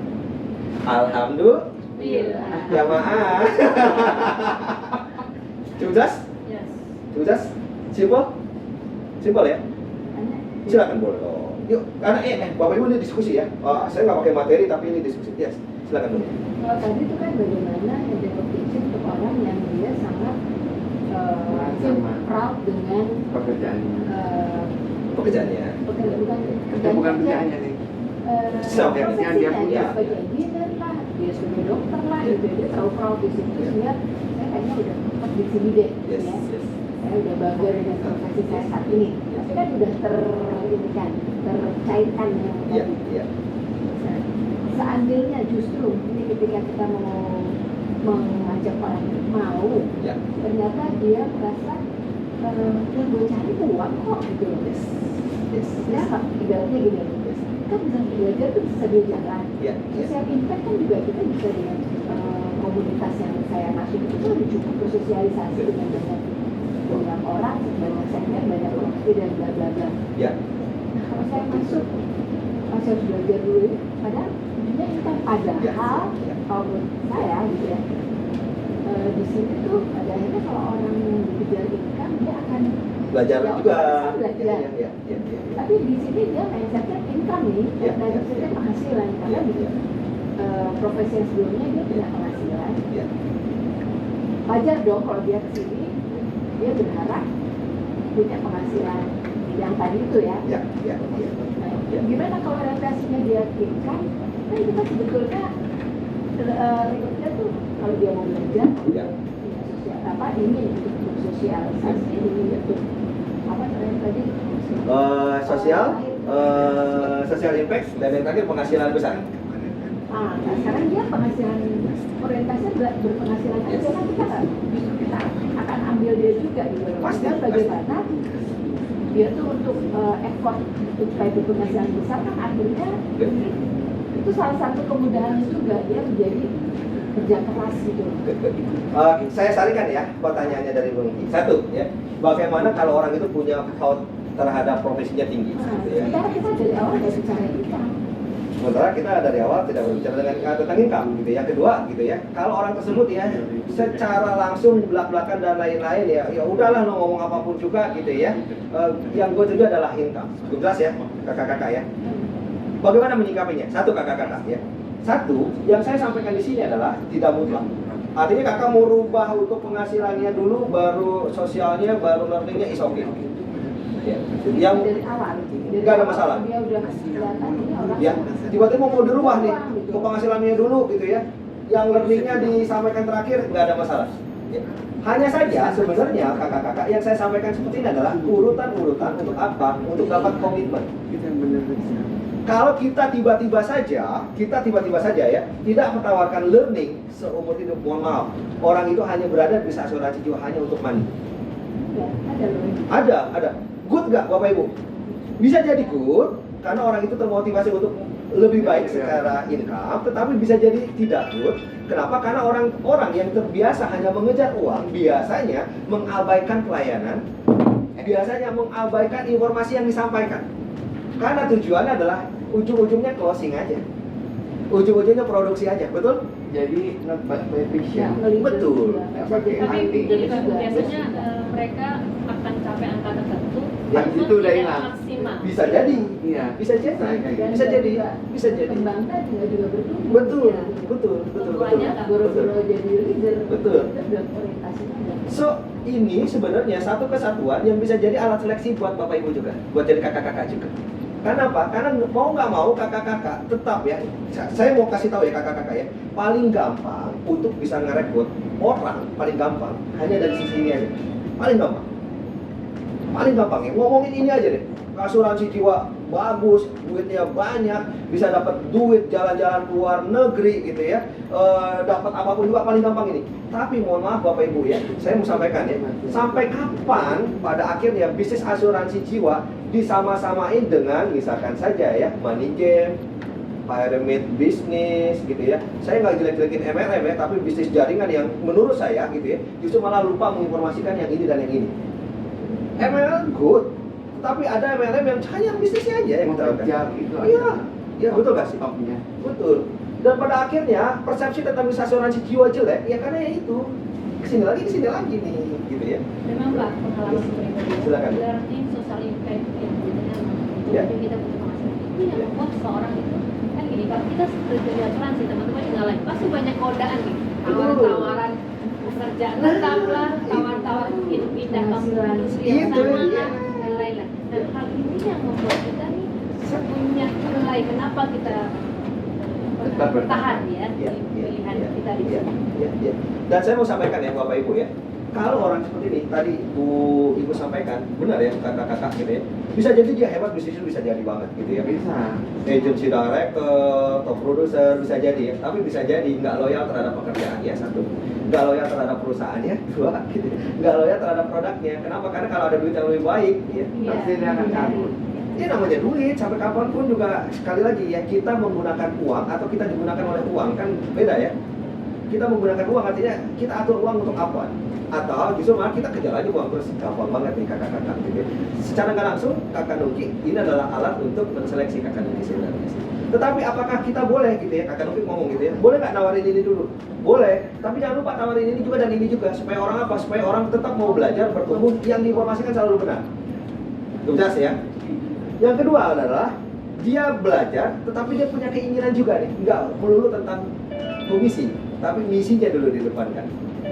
Alhamdulillah. Jamaah. Cukup Yes. Cukup simple? Simple ya? Silakan boleh. Yuk, karena Bapak Ibu ini diskusi ya. Saya nggak pakai materi tapi ini diskusi. Yes, silakan dulu. Kalau tadi itu kan bagaimana identifikasi untuk orang yang dia sangat proud dengan pekerjaannya. Pekerjaannya. Bukan pekerjaannya nih. Yang dia punya. Sebagai engineer lah, dia sebagai dokter lah, gitu dia terlalu proud di situ sehingga saya kayaknya udah tetap di sini deh, Yes, ya. yes. Saya udah bangga dengan profesi saya saat ini. Tapi kan udah tercairkan yang Iya, tadi. iya. Nah, seandainya justru ini ketika kita mau mengajak orang untuk mau, Ya. ternyata dia merasa yang gue cari uang kok gitu loh. Yes. Ya, ibaratnya gini, kan bisa belajar tuh bisa sambil jalan. Ya, ya. Social impact kan juga kita bisa dengan komunitas yang saya masuk itu kan cukup bersosialisasi dengan banyak orang, banyak segmen, banyak profesi dan bla bla bla. Ya. Nah, kalau saya masuk, saya harus belajar dulu. Padahal ujungnya ini kan padahal Ya. kalau menurut saya gitu ya, di sini tuh pada akhirnya kalau orang yang dikejar income dia akan Belajar ya, juga. otomatis belajar. Ya. Tapi di sini dia mindsetnya income nih, Ya, dan ya. mindsetnya penghasilan karena di profesi yang sebelumnya dia tidak penghasilan. Ya. Wajar dong kalau dia kesini dia berharap punya penghasilan yang tadi itu ya. Ya. Nah, Ya. gimana kalau orientasinya dia income? Nah itu kan sebetulnya rekrutnya tuh kalau dia mau belajar, Ya. punya sosial apa ini untuk sosialisasi ini untuk apa namanya tadi? Social impact dan yang terakhir penghasilan besar. Nah, sekarang dia penghasilan orientasinya berpenghasilan aja kan kita kan justru kita akan ambil dia juga gitu. Pasti, Dan bagaimana dia tuh untuk effort untuk supaya berpenghasilan besar kan akhirnya itu salah satu kemudahannya juga dia menjadi kerja keras gitu. Saya saringkan ya pertanyaannya dari Bung Iki. Satu ya, bagaimana kalau orang itu punya thought terhadap profesinya tinggi? Nah, Gitu ya. sementara kita dari awal dari bicara income. Sementara kita dari awal tidak berbicara tentang income gitu ya. Kedua gitu ya, kalau orang tersebut ya secara langsung belak-belakan dan lain-lain ya udahlah lo ngomong apapun juga gitu ya. Yang gue tuju adalah income. Cukup jelas ya kakak-kakak ya. Bagaimana menyikapinya? Satu kakak-kakak ya. Satu, yang saya sampaikan di sini adalah tidak mutlak. Artinya kakak mau rubah untuk penghasilannya dulu, baru sosialnya, baru learningnya is okay. Ya. Yang dari awal nggak ada masalah. dia udah kelihatan ini orang Ya, tiba-tiba mau dirubah nih ke penghasilannya dulu gitu ya. Yang learningnya disampaikan terakhir nggak ada masalah. Ya. Hanya saja sebenarnya kakak-kakak yang saya sampaikan seperti ini adalah urutan-urutan untuk apa? Untuk dapat komitmen. Kalau kita tiba-tiba saja ya tidak menawarkan learning seumur hidup, mohon maaf, orang itu hanya berada di asuransi jiwa hanya untuk money. ya, ada loh. Ada. Good nggak Bapak Ibu? Bisa jadi good karena orang itu termotivasi untuk lebih baik secara income, tetapi bisa jadi tidak good. Kenapa? Karena orang-orang yang terbiasa hanya mengejar uang biasanya mengabaikan pelayanan, biasanya mengabaikan informasi yang disampaikan. Karena tujuannya adalah ujung-ujungnya closing aja, ujung-ujungnya produksi aja, betul? jadi not bad by patient. Betul. Nggak pakai Tapi anti. biasanya mereka akan capai angka tertentu, Yang namun itu udah tidak hilang. maksimal. Bisa jadi. Iya. Bisa jadi. Dan Bisa jadi. juga Bisa jadi. Kembangkan juga bertumbuh. Betul. Ya. Betul. Betul. Tumbuhannya Betul. nggak Boro-boro jadi leader. Betul. Itu udah orientasinya udah. So, ini sebenarnya satu kesatuan yang bisa jadi alat seleksi buat Bapak Ibu juga, buat jadi kakak-kakak juga. Karena apa? Karena mau nggak mau kakak-kakak tetap ya, saya mau kasih tahu ya kakak-kakak ya, paling gampang untuk bisa ngerekrut orang, paling gampang hanya dari sisi ini aja. Paling gampang. Paling gampang ya, ngomongin ini aja deh. Asuransi jiwa bagus, duitnya banyak, bisa dapat duit jalan-jalan ke luar negeri gitu ya, dapat apapun juga paling gampang ini. Tapi mohon maaf Bapak Ibu ya, saya mau sampaikan ya, sampai kapan pada akhirnya bisnis asuransi jiwa disama-samain dengan misalkan saja ya money game, pyramid bisnis gitu ya. Saya nggak jelek-jelekin MLM ya, tapi bisnis jaringan yang menurut saya gitu ya, justru malah lupa menginformasikan yang ini dan yang ini. MLM good, tapi ada MLM yang hanya bisnisnya aja yang kita lakukan. Mengejar itu Iya, iya betul gak sih? Topnya. Betul. Dan pada akhirnya persepsi tentang bisnis asuransi jiwa jelek, ya karena ya itu kesini lagi nih, gitu ya. Memang Pak, pengalaman pribadi. Silakan. Learning social impact yang sebenarnya Ya. itu kita punya penghasilan itu yang Ya. membuat seorang itu kan gini, kalau kita seperti di asuransi teman-teman juga lain pasti banyak godaan nih, tawaran-tawaran pekerjaan tetap lah, tawaran-tawaran pindah ke industri yang Itu, sama iya. dan lain-lain. Dan hal ini yang membuat kita nih punya nilai kenapa kita Tetap bertahan ya Iya, di iya, pilihan iya, kita di iya, sini. iya, iya. Dan saya mau sampaikan ya Bapak Ibu ya, kalau orang seperti ini tadi Ibu sampaikan, benar ya kakak-kakak gitu ya, bisa jadi dia hebat bisnisnya bisa jadi banget gitu ya. Bisa. Agency director, top producer bisa jadi ya, tapi bisa jadi nggak loyal terhadap pekerjaan ya satu, nggak loyal terhadap perusahaannya dua, gitu. Nggak loyal terhadap produknya. Kenapa? Karena kalau ada duit yang lebih baik, ya, Iya. Pasti dia akan kabur. ya namanya duit sampai kapanpun juga sekali lagi ya kita menggunakan uang atau kita digunakan oleh uang kan beda ya. Kita menggunakan uang artinya kita atur uang untuk apa? Atau justru malah kita kejar aja uang terus gampang banget nih kakak-kakak gitu. Secara nggak langsung kakak Nungki ini adalah alat untuk menseleksi kakak Nungki sebenarnya. Tetapi apakah kita boleh gitu ya, kakak Nungki ngomong gitu ya, boleh nggak nawarin ini dulu? Boleh, tapi jangan lupa nawarin ini juga dan ini juga supaya orang apa? Supaya orang tetap mau belajar, bertumbuh, yang diinformasikan selalu benar. Jelas ya? Yang kedua adalah dia belajar, tetapi dia punya keinginan juga nih, nggak melulu tentang komisi, tapi misinya dulu didepankan.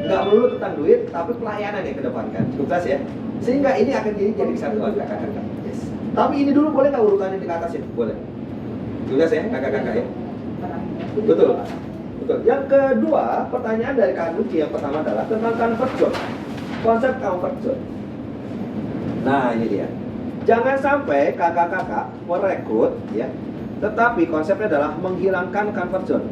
Nggak melulu tentang duit, tapi pelayanan yang kedepankan. Cukup jelas ya? Sehingga ini akan jadi kesatuan kakak-kakak. Yes. Tapi ini dulu boleh nggak urutannya di atas ini? Boleh. Cukup jelas ya kakak-kakak ya? Betul. Betul. Yang kedua, pertanyaan dari Kak Nuki yang pertama adalah tentang comfort zone. Konsep comfort zone. Nah, ini dia. Jangan sampai kakak-kakak merekrut ya, tetapi konsepnya adalah menghilangkan comfort zone.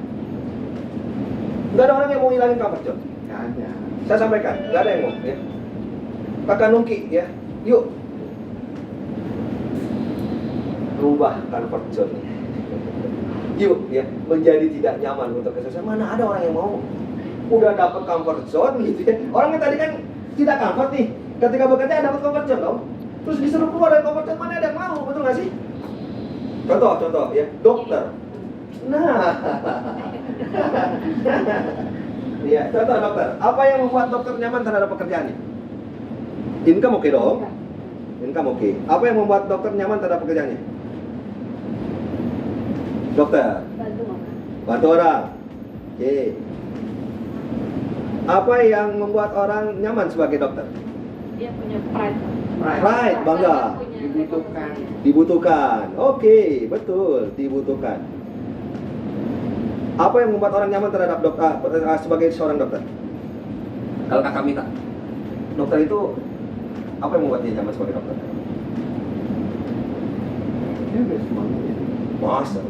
Nggak ada orang yang mau hilangin comfort zone. Nggak ada. Saya sampaikan, nggak ada yang mau ya. Kakak Nungki ya, yuk rubah comfort zone. Yuk ya, menjadi tidak nyaman untuk kesuksesan. Mana ada orang yang mau? Udah dapat comfort zone gitu ya. Orang yang tadi kan tidak comfort nih, ketika bekerja dapat comfort zone dong. Terus disuruh keluar dari comfort zone, mana ada yang mau, betul nggak sih? Contoh ya, dokter. Nah, ya contoh dokter. Apa yang membuat dokter nyaman terhadap pekerjaannya? Income oke dong. Income oke. Apa yang membuat dokter nyaman terhadap pekerjaannya? Dokter. Bantu orang. Oke. Apa yang membuat orang nyaman sebagai dokter? Dia punya pride. Pride, bangga. Dibutuhkan. Dibutuhkan. Oke, betul, dibutuhkan. Apa yang membuat orang nyaman terhadap dokter sebagai seorang dokter? Kalau kakak minta, dokter itu apa yang membuat dia nyaman sebagai dokter? Dia udah semuanya. Masa?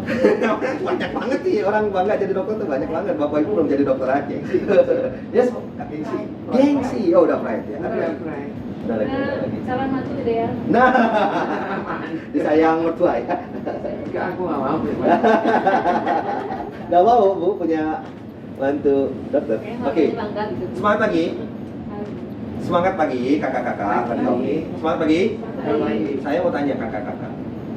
Banyak banget nih orang bangga jadi dokter tuh banyak banget. Bapak ibu belum jadi dokter aja. Yes, gengsi. Oh udah pride ya. Udah pernah. Udah lagi. Calon mantu ideal. Nah, disayang mertua ya. Enggak, aku nggak mau. Gak mau bu punya mantu dokter. Oke, Bangga gitu. semangat pagi. Semangat pagi kakak-kakak. Semangat pagi. Saya mau tanya kakak-kakak.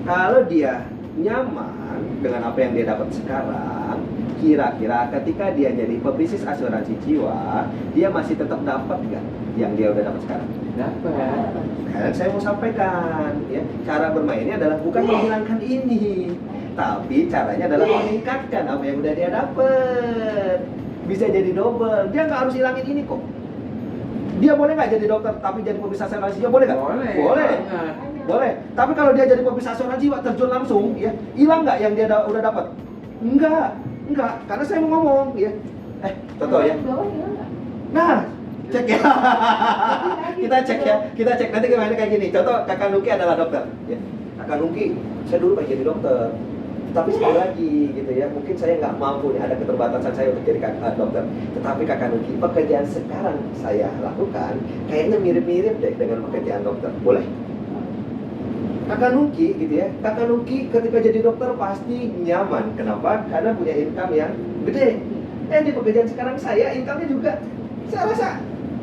Kalau dia nyaman dengan apa yang dia dapat sekarang, kira-kira ketika dia jadi pebisnis asuransi jiwa, dia masih tetap dapat nggak yang dia udah dapat sekarang? Dapat. Sekarang saya mau sampaikan, ya, cara bermainnya adalah bukan menghilangkan ini, tapi caranya adalah meningkatkan apa yang udah dia dapat. Bisa jadi double, dia nggak harus hilangin ini kok. Dia boleh nggak jadi dokter tapi jadi pebisnis asuransi jiwa, boleh nggak? Boleh. Boleh. Banget. Boleh. Tapi kalau dia jadi pebisnis asuransi jiwa terjun langsung, ya, hilang nggak yang dia udah dapat? Enggak. Karena saya mau ngomong, ya. Toto ya. Bawah hilang nggak? Nah, cek ya. Kita cek ya. Kita cek nanti gimana kayak gini. Contoh Kakak Nuki adalah dokter, ya. Kakak Nuki, saya dulu pengen jadi dokter. Tapi sekali lagi gitu ya, mungkin saya nggak mampu nih, ada keterbatasan saya untuk jadi dokter. Tetapi Kakak Nuki, pekerjaan sekarang saya lakukan kayaknya mirip-mirip deh dengan pekerjaan dokter. Boleh? Kakak Nuki gitu ya, Kakak Nuki ketika jadi dokter pasti nyaman. Kenapa? Karena punya income yang gede. Di pekerjaan sekarang saya income-nya juga saya rasa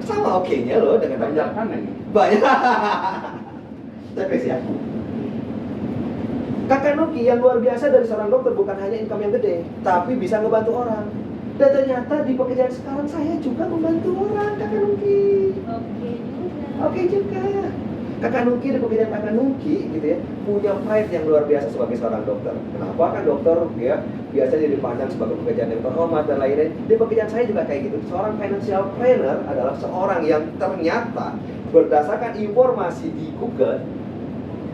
sama oke-nya loh dengan Banyak kan lagi. banyak. Tapi ya. Kakak Nuki yang luar biasa dari seorang dokter bukan hanya income yang gede, tapi bisa ngebantu orang. Dan ternyata di pekerjaan sekarang saya juga membantu orang, Kakak Nuki. Oke juga. Kakak Nuki di pekerjaan Kakak Nuki gitu ya, punya pride yang luar biasa sebagai seorang dokter. Kenapa? Kan dokter ya biasanya dipandang sebagai pekerjaan yang terhormat dan lain-lain. Di pekerjaan saya juga kayak gitu. Seorang financial planner adalah seorang yang ternyata berdasarkan informasi di Google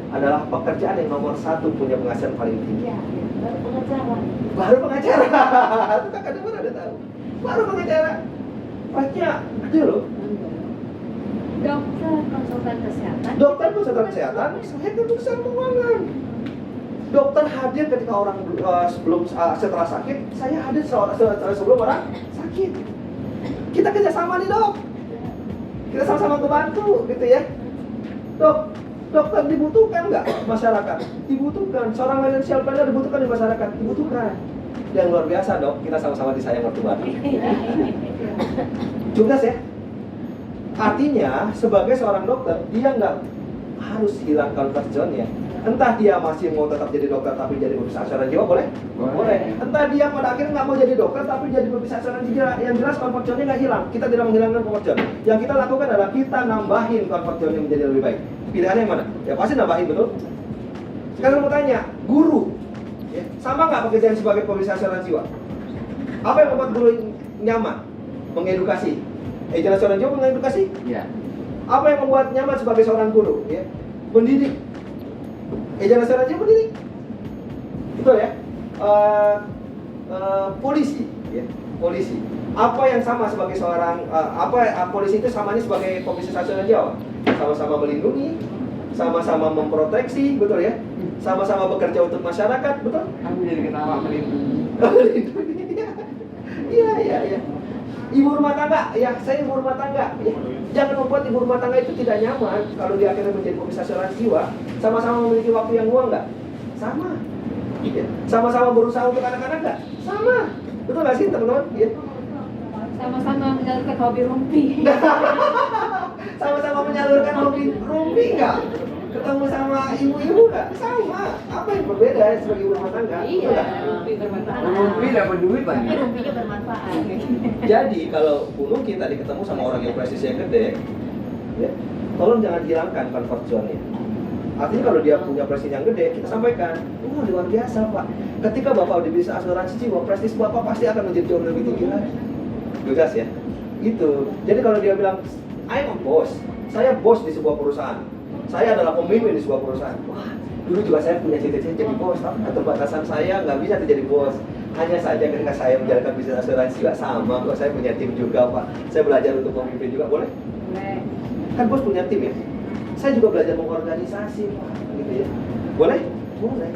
adalah pekerjaan yang nomor 1 punya penghasilan paling tinggi. Iya, baru pengacara. Baru pengacara. Itu Kakak Demar ada tahu. Baru pengacara. Pride-nya gede loh. Dokter konsultan kesehatan. Dokter konsultan kesehatan, saya keputusan keuangan. Dokter hadir ketika orang setelah sakit, saya hadir sebelum orang sakit. Kita kerjasama nih dok. Kita sama-sama membantu gitu ya. Dokter dibutuhkan nggak masyarakat? Dibutuhkan. Seorang financial planner dibutuhkan di masyarakat? Dibutuhkan. Yang luar biasa dok, kita sama-sama disayang waktu baru. Tugas ya. Artinya sebagai seorang dokter dia nggak harus hilang comfort zone-nya. Entah dia masih mau tetap jadi dokter tapi jadi pebisnis asuransi jiwa, boleh? Boleh. Entah dia pada akhirnya nggak mau jadi dokter tapi jadi pebisnis asuransi jiwa, yang jelas comfort zone-nya nggak hilang. Kita tidak menghilangkan comfort zone. Yang kita lakukan adalah kita nambahin comfort zone-nya menjadi lebih baik. Pilihannya yang mana? Ya pasti nambahin, betul? Sekarang mau tanya, guru ya, sama nggak pekerjaan sebagai pebisnis asuransi jiwa? Apa yang membuat guru nyaman? Mengedukasi. Agen asuransi jiwa mengedukasi? Iya. Apa yang membuat nyaman sebagai seorang guru? Ya, mendidik. Agen asuransi jiwa mendidik. Betul ya? Polisi, ya, polisi. Apa yang sama sebagai seorang polisi itu samanya sebagai pebisnis asuransi jiwa? Sama-sama melindungi, sama-sama memproteksi, betul ya? Sama-sama bekerja untuk masyarakat, betul? Kamu jadi ketawa melindungi. Melindungi. Iya. Ibu rumah tangga, ya saya ibu rumah tangga. Ya. Jangan membuat ibu rumah tangga itu tidak nyaman kalau dia akhirnya menjadi pebisnis asuransi jiwa. Sama-sama memiliki waktu yang luang nggak? Sama. Ya. Sama-sama berusaha untuk anak-anak nggak? Sama. Betul nggak sih teman-teman? Ya. Sama-sama menyalurkan hobi rumpi. Sama-sama menyalurkan hobi rumpi nggak? Ketemu sama ibu-ibu nggak? Sama. Apa yang berbeda sebagai ibu rumah tangga? Betul Iya, nggak? rumpi bermanfaat. Rumpi dapat duit lagi. Tapi rumpinya bermanfaat. Jadi kalau Gunung kita ketemu sama orang yang prestisnya gede, ya, tolong jangan hilangkan comfort zone-nya. Artinya kalau dia punya prestis yang gede, kita sampaikan, luar biasa Pak. Ketika Bapak di bisnis asuransi jiwa, prestis Bapak pasti akan menjadi jauh lebih tinggi lagi. Jelas ya? Itu. Jadi kalau dia bilang, I'm a boss, saya bos di sebuah perusahaan, saya adalah pemimpin di sebuah perusahaan. Wah, dulu juga saya punya cita-cita jadi bos, tapi keterbatasan saya nggak bisa jadi bos. Hanya saja ketika saya menjalankan bisnis asuransi juga sama kok, saya punya tim juga Pak. Saya belajar untuk memimpin juga, boleh? Boleh. Kan bos punya tim ya? Saya juga belajar mengorganisasi Pak, gitu ya. Boleh? Boleh.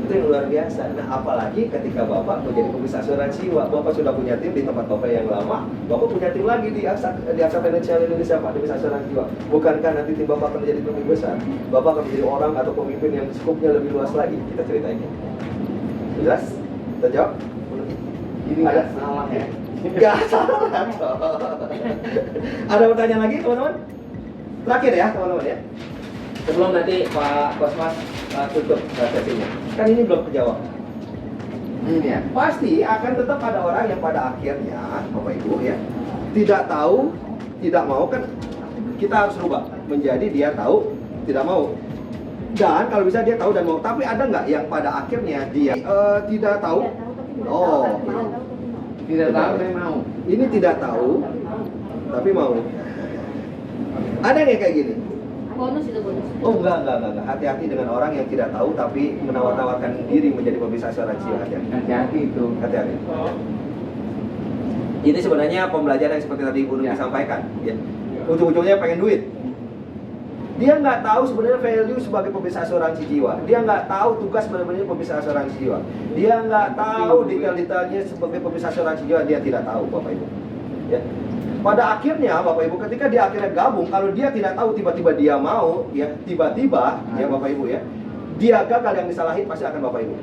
Itu yang luar biasa. Nah, apalagi ketika Bapak menjadi pebisnis asuransi jiwa, Bapak sudah punya tim di tempat Bapak yang lama, Bapak punya tim lagi di Aksa Financial Indonesia Pak, di bisnis asuransi jiwa. Bukankah nanti tim Bapak akan menjadi pemimpin besar? Bapak akan menjadi orang atau pemimpin yang skupnya lebih luas lagi. Kita ceritain. Jelas? Kita jawab? Ini nggak salah ya. Gak salah. Ada pertanyaan lagi teman-teman? Terakhir ya teman-teman ya. Sebelum nanti Pak Kosmas tutup sesinya. Kan ini belum kejawab. Iya. Pasti akan tetap ada orang yang pada akhirnya, Bapak Ibu ya, tidak tahu, tidak mau, kan kita harus rubah menjadi dia tahu, tidak mau. Dan kalau bisa dia tahu dan mau. Tapi ada nggak yang pada akhirnya dia tidak tahu? Oh, Tidak tahu tapi mau. ini tidak tahu tapi mau. Ada nggak kayak gini? Bonus itu bonus. Oh enggak. Hati-hati dengan orang yang tidak tahu tapi menawar-nawarkan diri menjadi pembisnis asuransi. Hati-hati. Hati-hati itu. Hati-hati. Ini sebenarnya pembelajaran yang seperti tadi Ibu Nuki Ya. sampaikan. Ya. Ujung-ujungnya pengen duit. Dia nggak tahu sebenarnya value sebagai pembisnis asuransi jiwa. Dia nggak tahu tugas sebenarnya pembisnis asuransi jiwa. Dia nggak tahu detail-detailnya sebagai pembisnis asuransi jiwa. Dia tidak tahu, Bapak Ibu. Ya. Pada akhirnya Bapak Ibu, ketika dia akhirnya gabung, kalau dia tidak tahu tiba-tiba dia mau, ya tiba-tiba ya Bapak Ibu ya, dia gagal, yang disalahin pasti akan Bapak Ibu.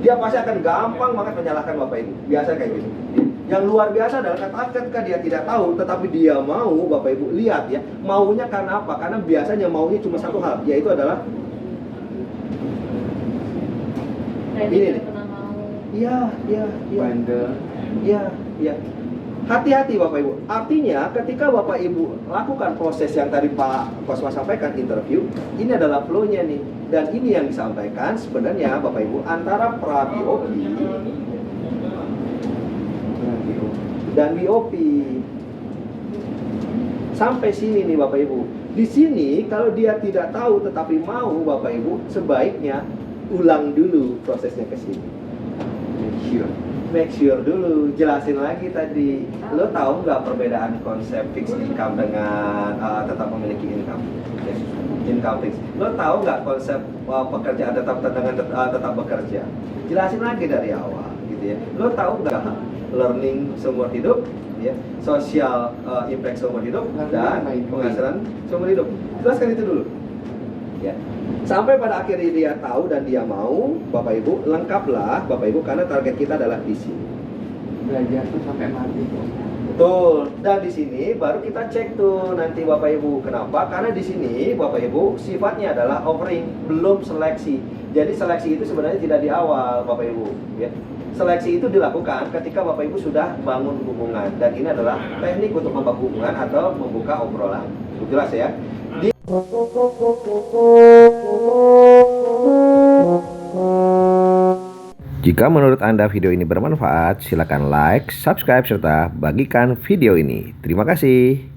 Dia pasti akan gampang banget menyalahkan Bapak Ibu. Biasa kayak gitu. Yang luar biasa adalah ketika dia tidak tahu, tetapi dia mau, Bapak Ibu lihat ya, maunya karena apa? Karena biasanya maunya cuma satu hal, yaitu adalah ini nih. Iya. Bandel. Iya. Hati-hati Bapak Ibu. Artinya ketika Bapak Ibu lakukan proses yang tadi Pak Kosma sampaikan, interview, ini adalah flow-nya nih. Dan ini yang disampaikan sebenarnya Bapak Ibu antara pra-BOP dan BOP. Sampai sini nih Bapak Ibu. Di sini kalau dia tidak tahu tetapi mau Bapak Ibu, sebaiknya ulang dulu prosesnya ke sini. Make sure dulu, jelasin lagi tadi. Lo tahu nggak perbedaan konsep fixed income dengan tetap memiliki income? Ya, income fix. Lo tahu nggak konsep pekerjaan tetap bekerja? Jelasin lagi dari awal, gitu ya. Lo tahu nggak learning seumur hidup, ya, social impact seumur hidup, dan penghasilan seumur hidup? Jelaskan itu dulu. Ya. Sampai pada akhirnya dia tahu dan dia mau, Bapak Ibu, lengkaplah Bapak Ibu, karena target kita adalah di sini. Belajar tuh sampai mati. Betul. Dan di sini baru kita cek tuh nanti Bapak Ibu. Kenapa? Karena di sini Bapak Ibu sifatnya adalah offering, belum seleksi. Jadi seleksi itu sebenarnya tidak di awal Bapak Ibu, ya. Seleksi itu dilakukan ketika Bapak Ibu sudah bangun hubungan, dan ini adalah teknik untuk membangun hubungan atau membuka obrolan. Jelas ya? Jika menurut Anda video ini bermanfaat, silakan like, subscribe, serta bagikan video ini. Terima kasih.